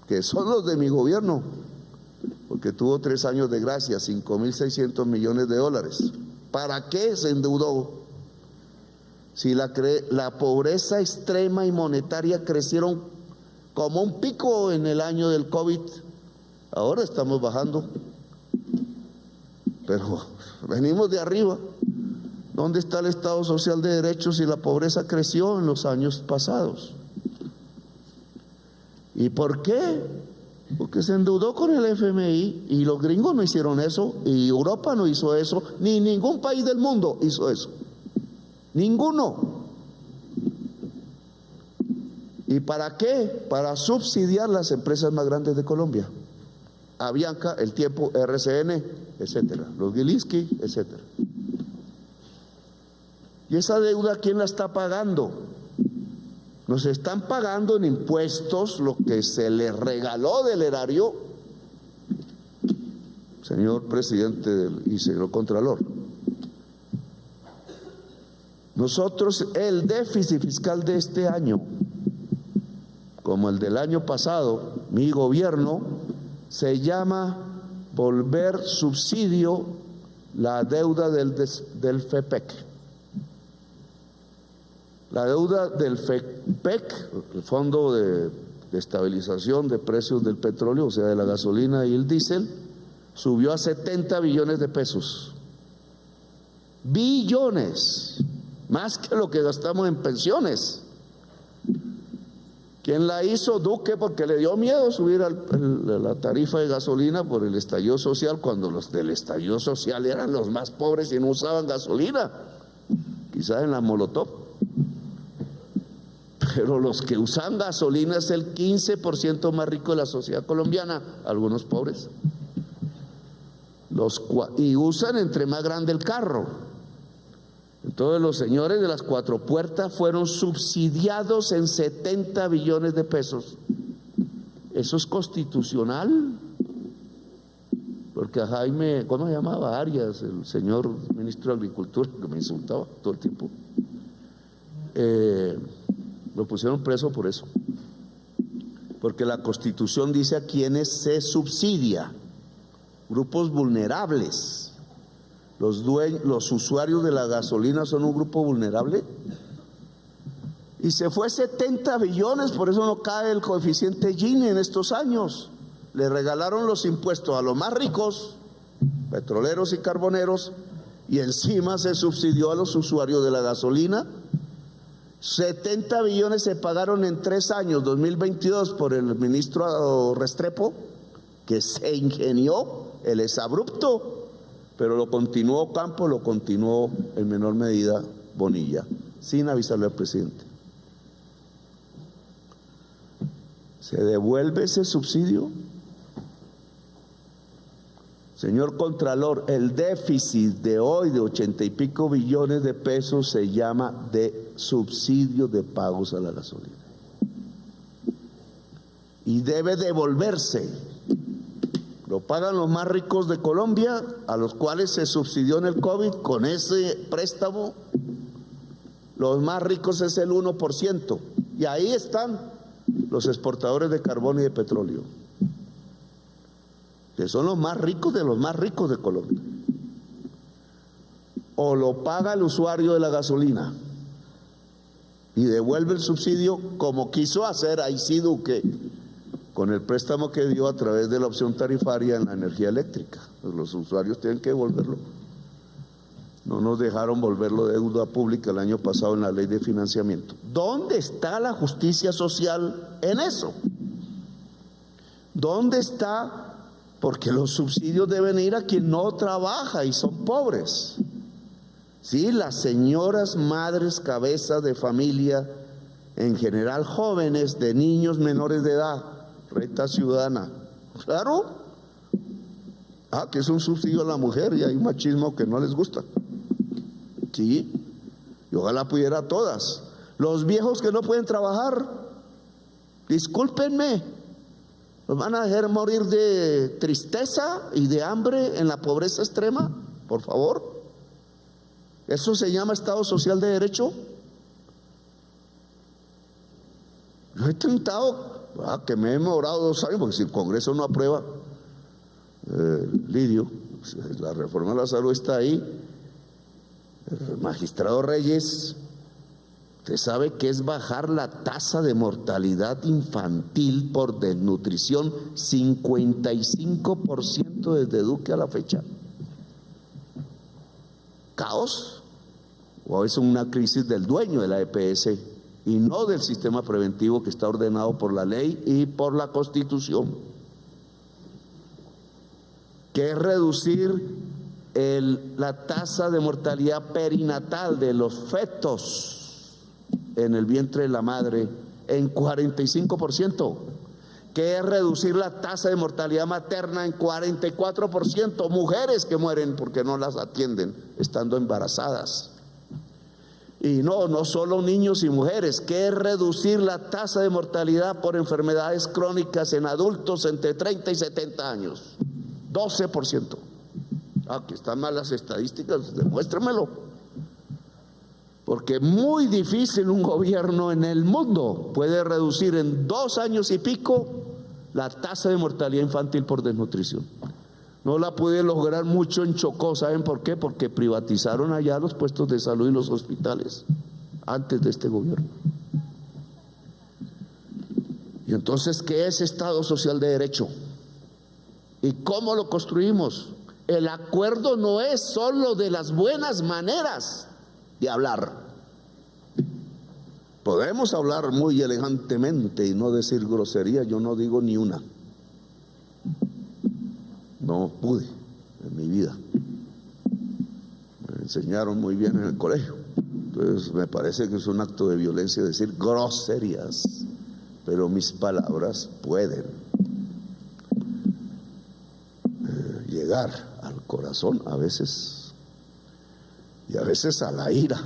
que son los de mi gobierno, porque tuvo 3 años de gracia, 5.600 millones de dólares. ¿Para qué se endeudó? Si la pobreza extrema y monetaria crecieron como un pico en el año del COVID, ahora estamos bajando, pero venimos de arriba. ¿Dónde está el Estado Social de Derecho si la pobreza creció en los años pasados? ¿Y por qué? Porque se endeudó con el FMI y los gringos no hicieron eso, y Europa no hizo eso, ni ningún país del mundo hizo eso. Ninguno. ¿Y para qué? Para subsidiar las empresas más grandes de Colombia. Avianca, El Tiempo, RCN, etcétera, los Gilinski, etcétera. ¿Y esa deuda quién la está pagando? Nos están pagando en impuestos lo que se les regaló del erario, señor presidente y señor contralor. Nosotros, el déficit fiscal de este año, como el del año pasado, mi gobierno, se llama volver subsidio la deuda del FEPEC. La deuda del FEPEC, el Fondo de Estabilización de Precios del Petróleo, o sea, de la gasolina y el diésel, subió a 70 billones de pesos. Billones, más que lo que gastamos en pensiones. ¿Quién la hizo? Duque, porque le dio miedo subir la tarifa de gasolina por el estallido social, cuando los del estallido social eran los más pobres y no usaban gasolina, quizás en la Molotov. Pero los que usan gasolina es el 15% más rico de la sociedad colombiana, algunos pobres. Y usan entre más grande el carro. Entonces los señores de las 4 puertas fueron subsidiados en 70 billones de pesos. ¿Eso es constitucional? Porque a Jaime, ¿cómo se llamaba? Arias, el señor ministro de Agricultura, que me insultaba todo el tiempo. Lo pusieron preso por eso, porque la Constitución dice a quienes se subsidia: grupos vulnerables. Los usuarios de la gasolina son un grupo vulnerable, y se fue 70 billones, por eso no cae el coeficiente Gini en estos años. Le regalaron los impuestos a los más ricos, petroleros y carboneros, y encima se subsidió a los usuarios de la gasolina. 70 billones se pagaron en 3 años, 2022, por el ministro Restrepo, que se ingenió, el exabrupto, pero lo continuó Campos, lo continuó en menor medida Bonilla, sin avisarle al presidente. ¿Se devuelve ese subsidio? Señor Contralor, el déficit de hoy de 80 y pico billones de pesos se llama de subsidio de pagos a la gasolina. Y debe devolverse. Lo pagan los más ricos de Colombia, a los cuales se subsidió en el COVID con ese préstamo. Los más ricos es el 1%. Y ahí están los exportadores de carbón y de petróleo, que son los más ricos de Colombia. O lo paga el usuario de la gasolina y devuelve el subsidio, como quiso hacer Aycí Duque con el préstamo que dio a través de la opción tarifaria en la energía eléctrica. Pues los usuarios tienen que devolverlo. No nos dejaron volverlo de deuda pública el año pasado en la ley de financiamiento. ¿Dónde está la justicia social en eso? ¿Dónde está? Porque los subsidios deben ir a quien no trabaja y son pobres. Sí, las señoras madres, cabezas de familia, en general jóvenes, de niños menores de edad, renta ciudadana. Claro. Que es un subsidio a la mujer y hay un machismo que no les gusta. Sí, y ojalá pudiera a todas. Los viejos que no pueden trabajar, discúlpenme, ¿los van a dejar morir de tristeza y de hambre en la pobreza extrema? Por favor. ¿Eso se llama Estado Social de Derecho? Yo he tentado, que me he demorado 2 años, porque si el Congreso no aprueba, Lidio, la reforma de la salud está ahí. El magistrado Reyes, usted sabe que es bajar la tasa de mortalidad infantil por desnutrición 55% desde Duque a la fecha. Caos, o es una crisis del dueño de la EPS y no del sistema preventivo que está ordenado por la ley y por la Constitución, que es reducir la tasa de mortalidad perinatal de los fetos en el vientre de la madre en 45%, que es reducir la tasa de mortalidad materna en 44%, mujeres que mueren porque no las atienden estando embarazadas. Y no solo niños y mujeres, que es reducir la tasa de mortalidad por enfermedades crónicas en adultos entre 30 y 70 años, 12%. Que están mal las estadísticas, demuéstrenmelo. Porque muy difícil un gobierno en el mundo puede reducir en 2 años y pico la tasa de mortalidad infantil por desnutrición. No la pude lograr mucho en Chocó, ¿saben por qué? Porque privatizaron allá los puestos de salud y los hospitales antes de este gobierno. Y entonces, ¿qué es Estado Social de Derecho? ¿Y cómo lo construimos? El acuerdo no es solo de las buenas maneras de hablar. Podemos hablar muy elegantemente y no decir grosería, yo no digo ni una. No pude en mi vida. Me enseñaron muy bien en el colegio. Entonces me parece que es un acto de violencia decir groserías, pero mis palabras pueden llegar al corazón a veces, y a veces a la ira,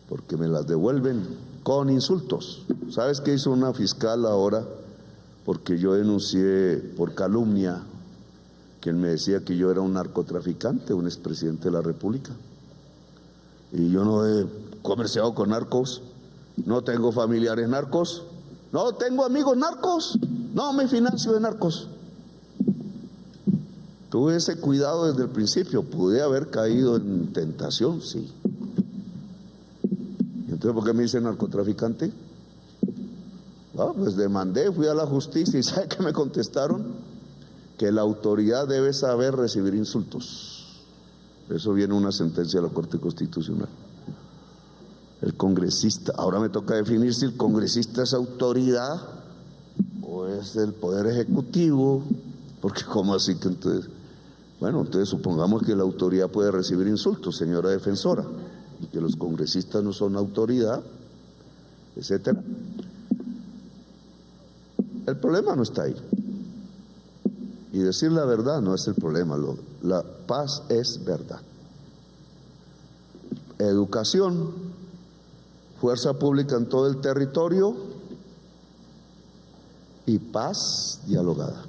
porque me las devuelven con insultos. ¿Sabes qué hizo una fiscal ahora? Porque yo denuncié por calumnia, quien me decía que yo era un narcotraficante, un expresidente de la República, y yo no he comerciado con narcos, no tengo familiares narcos, no tengo amigos narcos, no me financio de narcos. Tuve ese cuidado desde el principio. ¿Pude haber caído en tentación? Sí. ¿Y entonces por qué me dicen narcotraficante? Pues demandé, fui a la justicia y ¿sabe qué me contestaron? Que la autoridad debe saber recibir insultos. Eso viene una sentencia de la Corte Constitucional. El congresista, ahora me toca definir si el congresista es autoridad o es el Poder Ejecutivo, porque ¿cómo así que entonces? Bueno, entonces supongamos que la autoridad puede recibir insultos, señora defensora, y que los congresistas no son autoridad, etcétera. El problema no está ahí. Y decir la verdad no es el problema, la paz es verdad. Educación, fuerza pública en todo el territorio y paz dialogada.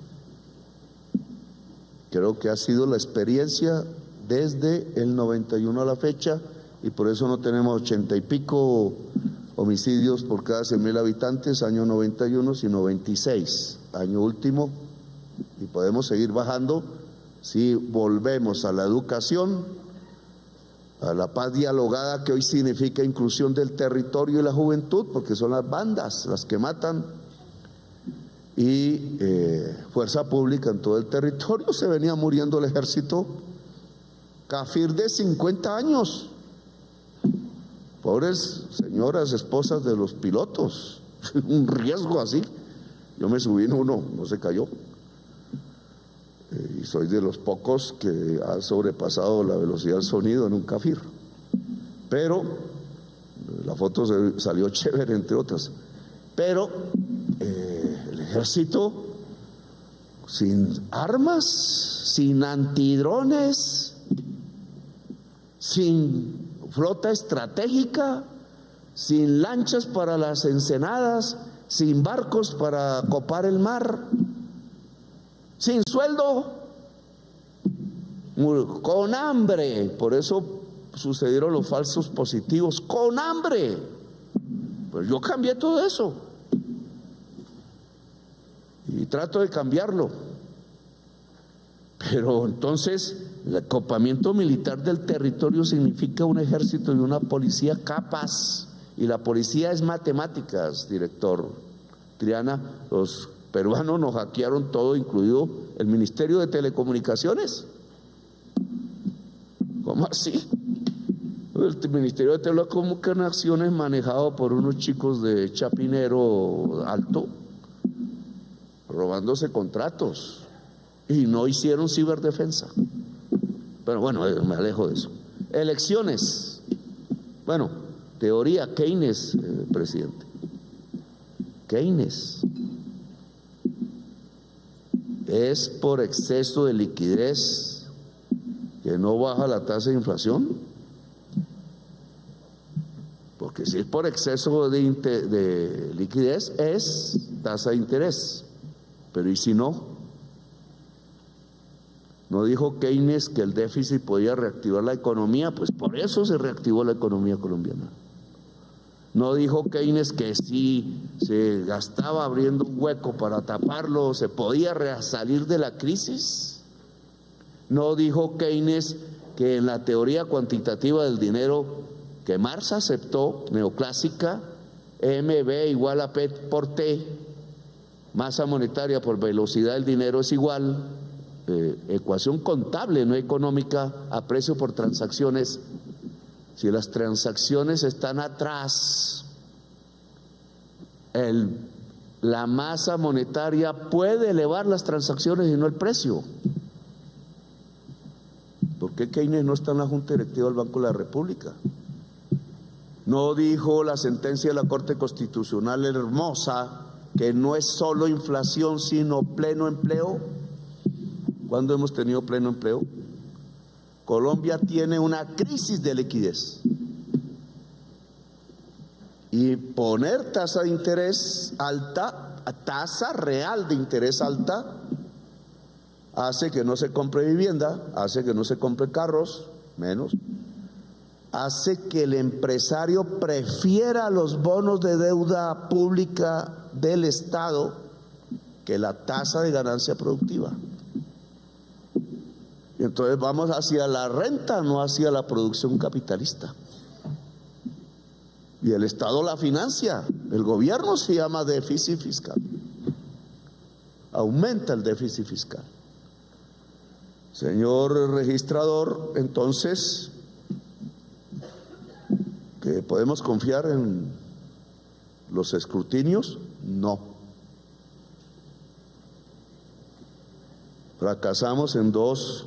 Creo que ha sido la experiencia desde el 91 a la fecha, y por eso no tenemos 80 y pico homicidios por cada 100.000 habitantes, año 91, sino 26, año último, y podemos seguir bajando si volvemos a la educación, a la paz dialogada, que hoy significa inclusión del territorio y la juventud, porque son las bandas las que matan, y fuerza pública en todo el territorio. Se venía muriendo el ejército Cafir de 50 años. Pobres señoras, esposas de los pilotos, un riesgo así. Yo me subí en uno, no se cayó. Y soy de los pocos que ha sobrepasado la velocidad del sonido en un Cafir. Pero la foto salió chévere, entre otras. Pero el ejército, sin armas, sin antidrones, sin flota estratégica, sin lanchas para las ensenadas, sin barcos para copar el mar, sin sueldo, con hambre. Por eso sucedieron los falsos positivos, con hambre. Pues yo cambié todo eso y trato de cambiarlo. Pero entonces el acopamiento militar del territorio significa un ejército y una policía capaz, y la policía es matemáticas, director Triana. Los peruanos nos hackearon todo, incluido el Ministerio de Telecomunicaciones. ¿Cómo así? El Ministerio de Telecomunicaciones, manejado por unos chicos de Chapinero Alto, robándose contratos, y no hicieron ciberdefensa. Pero bueno, me alejo de eso. Elecciones. Bueno, teoría Keynes, presidente. Keynes. ¿Es por exceso de liquidez que no baja la tasa de inflación? Porque si es por exceso de liquidez, es tasa de interés. Pero ¿y si no? ¿No dijo Keynes que el déficit podía reactivar la economía? Pues por eso se reactivó la economía colombiana. ¿No dijo Keynes que si se gastaba abriendo un hueco para taparlo, se podía salir de la crisis? ¿No dijo Keynes que en la teoría cuantitativa del dinero que Marx aceptó, neoclásica, MB igual a P por T, masa monetaria por velocidad del dinero es igual, ecuación contable, no económica, a precio por transacciones? Si las transacciones están atrás, la masa monetaria puede elevar las transacciones y no el precio. ¿Por qué Keynes no está en la Junta Directiva del Banco de la República? ¿No dijo la sentencia de la Corte Constitucional hermosa que no es solo inflación sino pleno empleo? ¿Cuándo hemos tenido pleno empleo? Colombia tiene una crisis de liquidez, y poner tasa de interés alta, tasa real de interés alta, hace que no se compre vivienda, hace que no se compre carros, menos, hace que el empresario prefiera los bonos de deuda pública del Estado que la tasa de ganancia productiva. Y entonces vamos hacia la renta, no hacia la producción capitalista. Y el Estado la financia. El gobierno se llama déficit fiscal. Aumenta el déficit fiscal. Señor registrador, entonces, ¿que podemos confiar en los escrutinios? No. Fracasamos en 2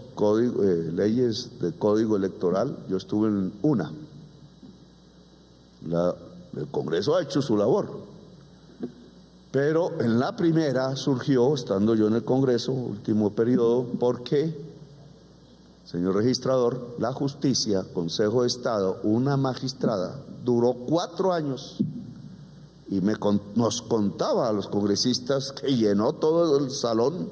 leyes de código electoral. Yo estuve en una. El Congreso ha hecho su labor. Pero en la primera surgió, estando yo en el Congreso, último periodo, porque, señor registrador, la justicia, Consejo de Estado, una magistrada, duró 4 años y nos contaba a los congresistas que llenó todo el salón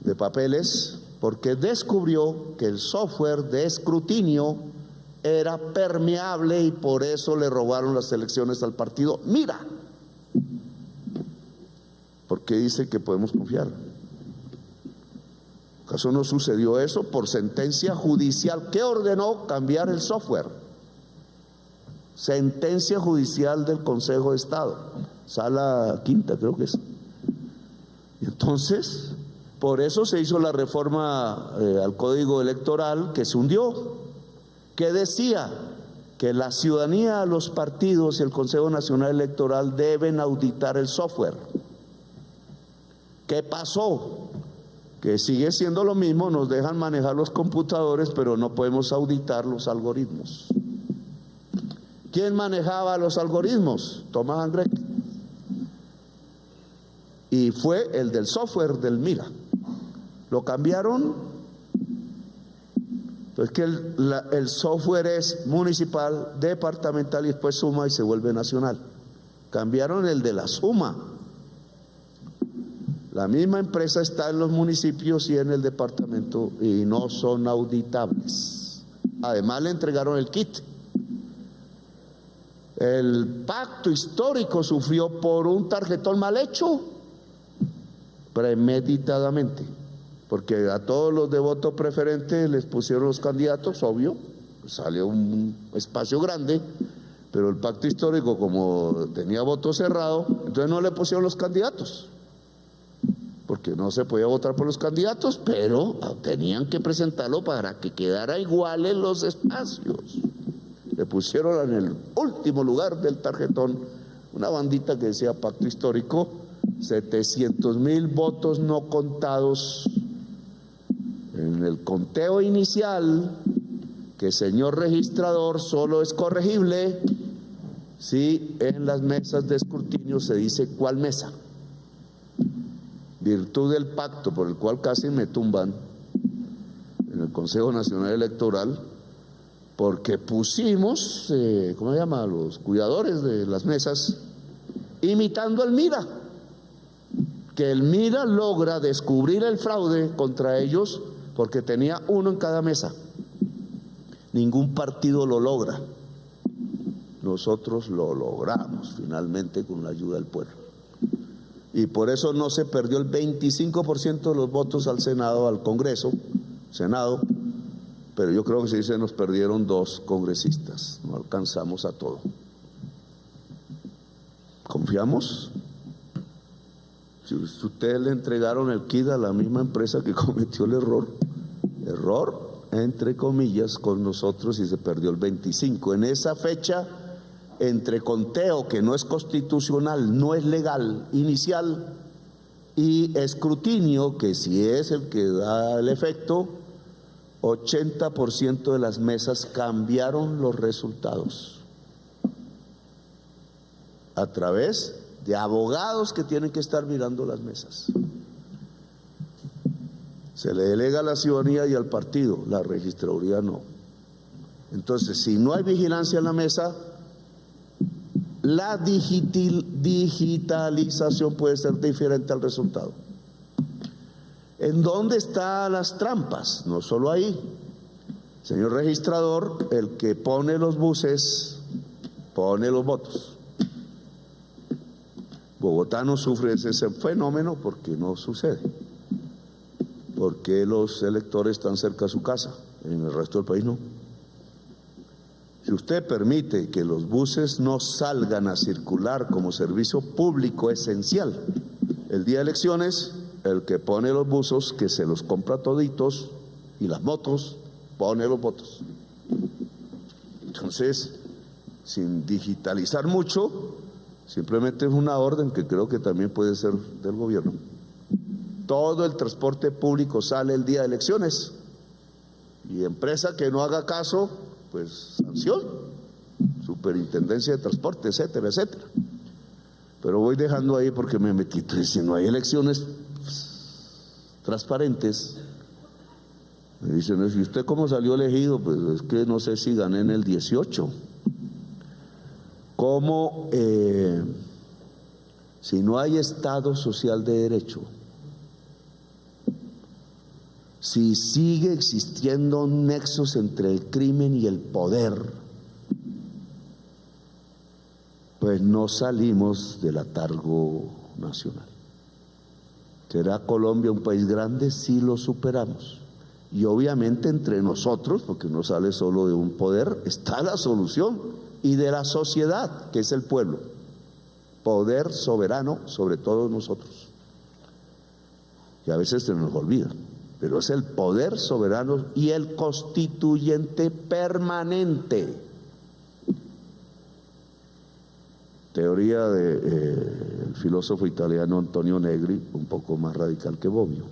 de papeles porque descubrió que el software de escrutinio era permeable y por eso le robaron las elecciones al partido. Mira, porque dice que podemos confiar. ¿Acaso no sucedió eso por sentencia judicial que ordenó cambiar el software? Sentencia judicial del Consejo de Estado, Sala Quinta creo que es. Y entonces, por eso se hizo la reforma al Código Electoral que se hundió, que decía que la ciudadanía, los partidos y el Consejo Nacional Electoral deben auditar el software. ¿Qué pasó? Que sigue siendo lo mismo, nos dejan manejar los computadores, pero no podemos auditar los algoritmos. ¿Quién manejaba los algoritmos? Tomás Angrec. Y fue el del software del MIRA. Lo cambiaron. Entonces que el software es municipal, departamental y después suma y se vuelve nacional. Cambiaron el de la suma. La misma empresa está en los municipios y en el departamento y no son auditables. Además le entregaron el kit. El pacto histórico sufrió por un tarjetón mal hecho, premeditadamente, porque a todos los de voto preferente les pusieron los candidatos, obvio, salió un espacio grande, pero el pacto histórico, como tenía voto cerrado, entonces no le pusieron los candidatos, porque no se podía votar por los candidatos, pero tenían que presentarlo para que quedara igual en los espacios. Le pusieron en el último lugar del tarjetón una bandita que decía pacto histórico, 700,000 votos no contados en el conteo inicial, que señor registrador solo es corregible si en las mesas de escrutinio se dice cuál mesa. Virtud del pacto por el cual casi me tumban en el Consejo Nacional Electoral, porque pusimos, ¿cómo se llama?, los cuidadores de las mesas, imitando al MIRA, que el MIRA logra descubrir el fraude contra ellos porque tenía uno en cada mesa. Ningún partido lo logra. Nosotros lo logramos finalmente con la ayuda del pueblo. Y por eso no se perdió el 25% de los votos al Senado, al Congreso, Senado, pero yo creo que sí se nos perdieron 2 congresistas, no alcanzamos a todo. ¿Confiamos? Si ustedes le entregaron el kit a la misma empresa que cometió el error entre comillas con nosotros y se perdió el 25%. En esa fecha, entre conteo que no es constitucional, no es legal, inicial, y escrutinio que sí es el que da el efecto, 80% de las mesas cambiaron los resultados a través de abogados que tienen que estar mirando las mesas. Se le delega a la ciudadanía y al partido, la registraduría no. Entonces, si no hay vigilancia en la mesa, la digitalización puede ser diferente al resultado. ¿En dónde están las trampas? No solo ahí. Señor registrador, el que pone los buses, pone los votos. Bogotá no sufre ese fenómeno porque no sucede. Porque los electores están cerca de su casa, en el resto del país no. Si usted permite que los buses no salgan a circular como servicio público esencial el día de elecciones, el que pone los buses, que se los compra toditos, y las motos, pone los votos. Entonces, sin digitalizar mucho, simplemente es una orden que creo que también puede ser del gobierno. Todo el transporte público sale el día de elecciones, y empresa que no haga caso, pues sanción, superintendencia de transporte, etcétera, etcétera. pero voy dejando ahí porque me metí. Entonces, si no hay elecciones transparentes, me dicen, ¿y usted cómo salió elegido? Pues es que no sé si gané en el 18. ¿Cómo, si no hay Estado social de derecho, si sigue existiendo nexos entre el crimen y el poder, pues no salimos del letargo nacional? ¿Será Colombia un país grande? Sí, lo superamos. Y obviamente entre nosotros, porque no sale solo de un poder, está la solución, y de la sociedad, que es el pueblo. Poder soberano sobre todos nosotros. Y a veces se nos olvida, pero es el poder soberano y el constituyente permanente. Teoría del filósofo italiano Antonio Negri, un poco más radical que Bobbio,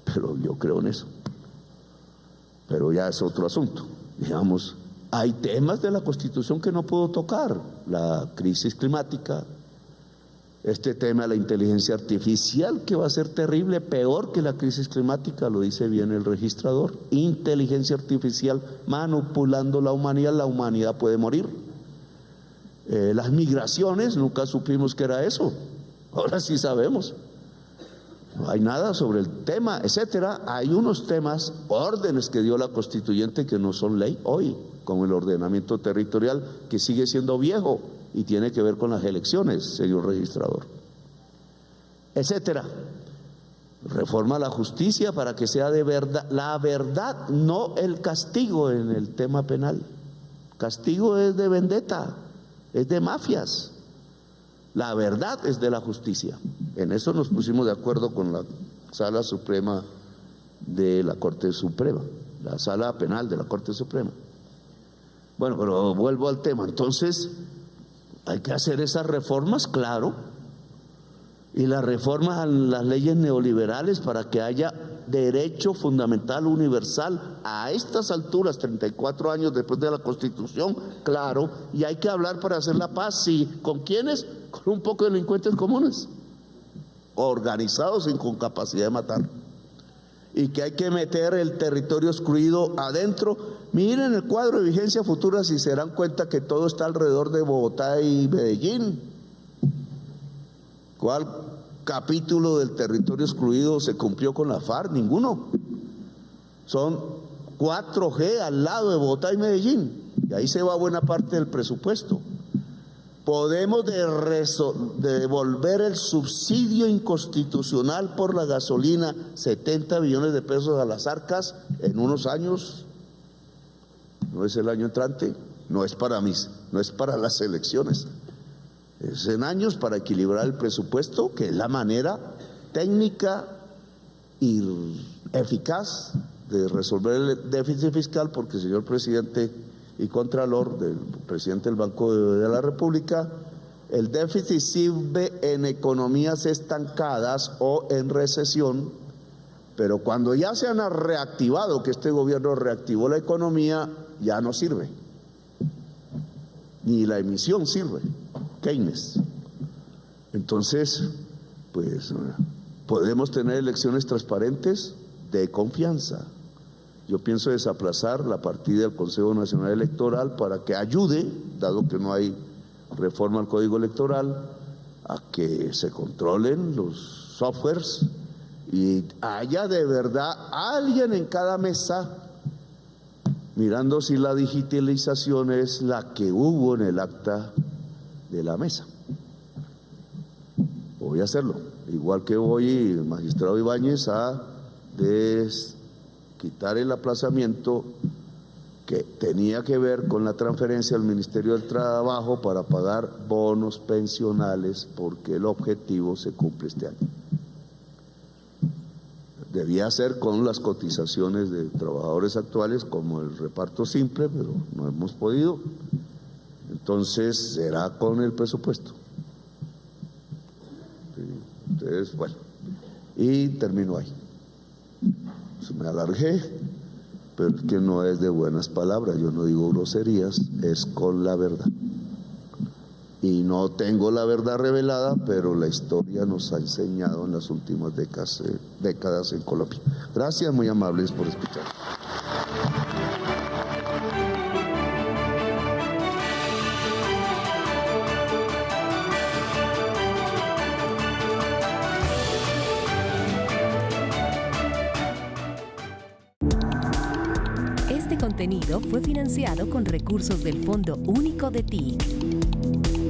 pero yo creo en eso. Pero ya es otro asunto. Digamos, hay temas de la Constitución que no puedo tocar: la crisis climática, este tema de la inteligencia artificial, que va a ser terrible, peor que la crisis climática, lo dice bien el registrador. Inteligencia artificial manipulando la humanidad puede morir. Las migraciones, nunca supimos que era eso, ahora sí sabemos. No hay nada sobre el tema, etcétera. Hay unos temas, órdenes que dio la constituyente que no son ley hoy, como el ordenamiento territorial, que sigue siendo viejo y tiene que ver con las elecciones, señor registrador, etcétera. Reforma a la justicia para que sea de verdad, la verdad, no el castigo en el tema penal. Castigo es de vendetta, es de mafias. La verdad es de la justicia. En eso nos pusimos de acuerdo con la Sala Suprema de la Corte Suprema, la Sala Penal de la Corte Suprema. Bueno, pero vuelvo al tema. Entonces, hay que hacer esas reformas, claro, y las reformas a las leyes neoliberales para que haya derecho fundamental universal a estas alturas, 34 años después de la Constitución, claro. Y hay que hablar para hacer la paz, ¿sí? ¿Con quiénes? Con un poco de delincuentes comunes, organizados y con capacidad de matar, y que hay que meter el territorio excluido adentro. Miren el cuadro de vigencia futura, si se dan cuenta que todo está alrededor de Bogotá y Medellín. ¿Cuál capítulo del territorio excluido se cumplió con la FARC? Ninguno. Son 4G al lado de Bogotá y Medellín, y ahí se va buena parte del presupuesto. Podemos devolver el subsidio inconstitucional por la gasolina, 70 billones de pesos a las arcas en unos años. No es el año entrante, no es para las elecciones. Es en años para equilibrar el presupuesto, que es la manera técnica y eficaz de resolver el déficit fiscal, porque el señor presidente y contralor, del presidente del Banco de la República, el déficit sirve en economías estancadas o en recesión, pero cuando ya se han reactivado, que este gobierno reactivó la economía, ya no sirve, ni la emisión sirve. Keynes. Entonces, pues podemos tener elecciones transparentes de confianza. Yo pienso desaplazar la partida del Consejo Nacional Electoral para que ayude, dado que no hay reforma al Código Electoral, a que se controlen los softwares y haya de verdad alguien en cada mesa mirando si la digitalización es la que hubo en el acta de la mesa. Voy a hacerlo, igual que voy, magistrado Ibáñez, a quitar el aplazamiento que tenía que ver con la transferencia al Ministerio del Trabajo para pagar bonos pensionales, porque el objetivo se cumple este año. Debía ser con las cotizaciones de trabajadores actuales, como el reparto simple, pero no hemos podido. Entonces será con el presupuesto. Entonces, bueno, y termino ahí. Me alargué, pero es que no es de buenas palabras, yo no digo groserías, es con la verdad. y no tengo la verdad revelada, pero la historia nos ha enseñado en las últimas décadas en Colombia. Gracias, muy amables por escuchar. Este contenido fue financiado con recursos del Fondo Único de TIC.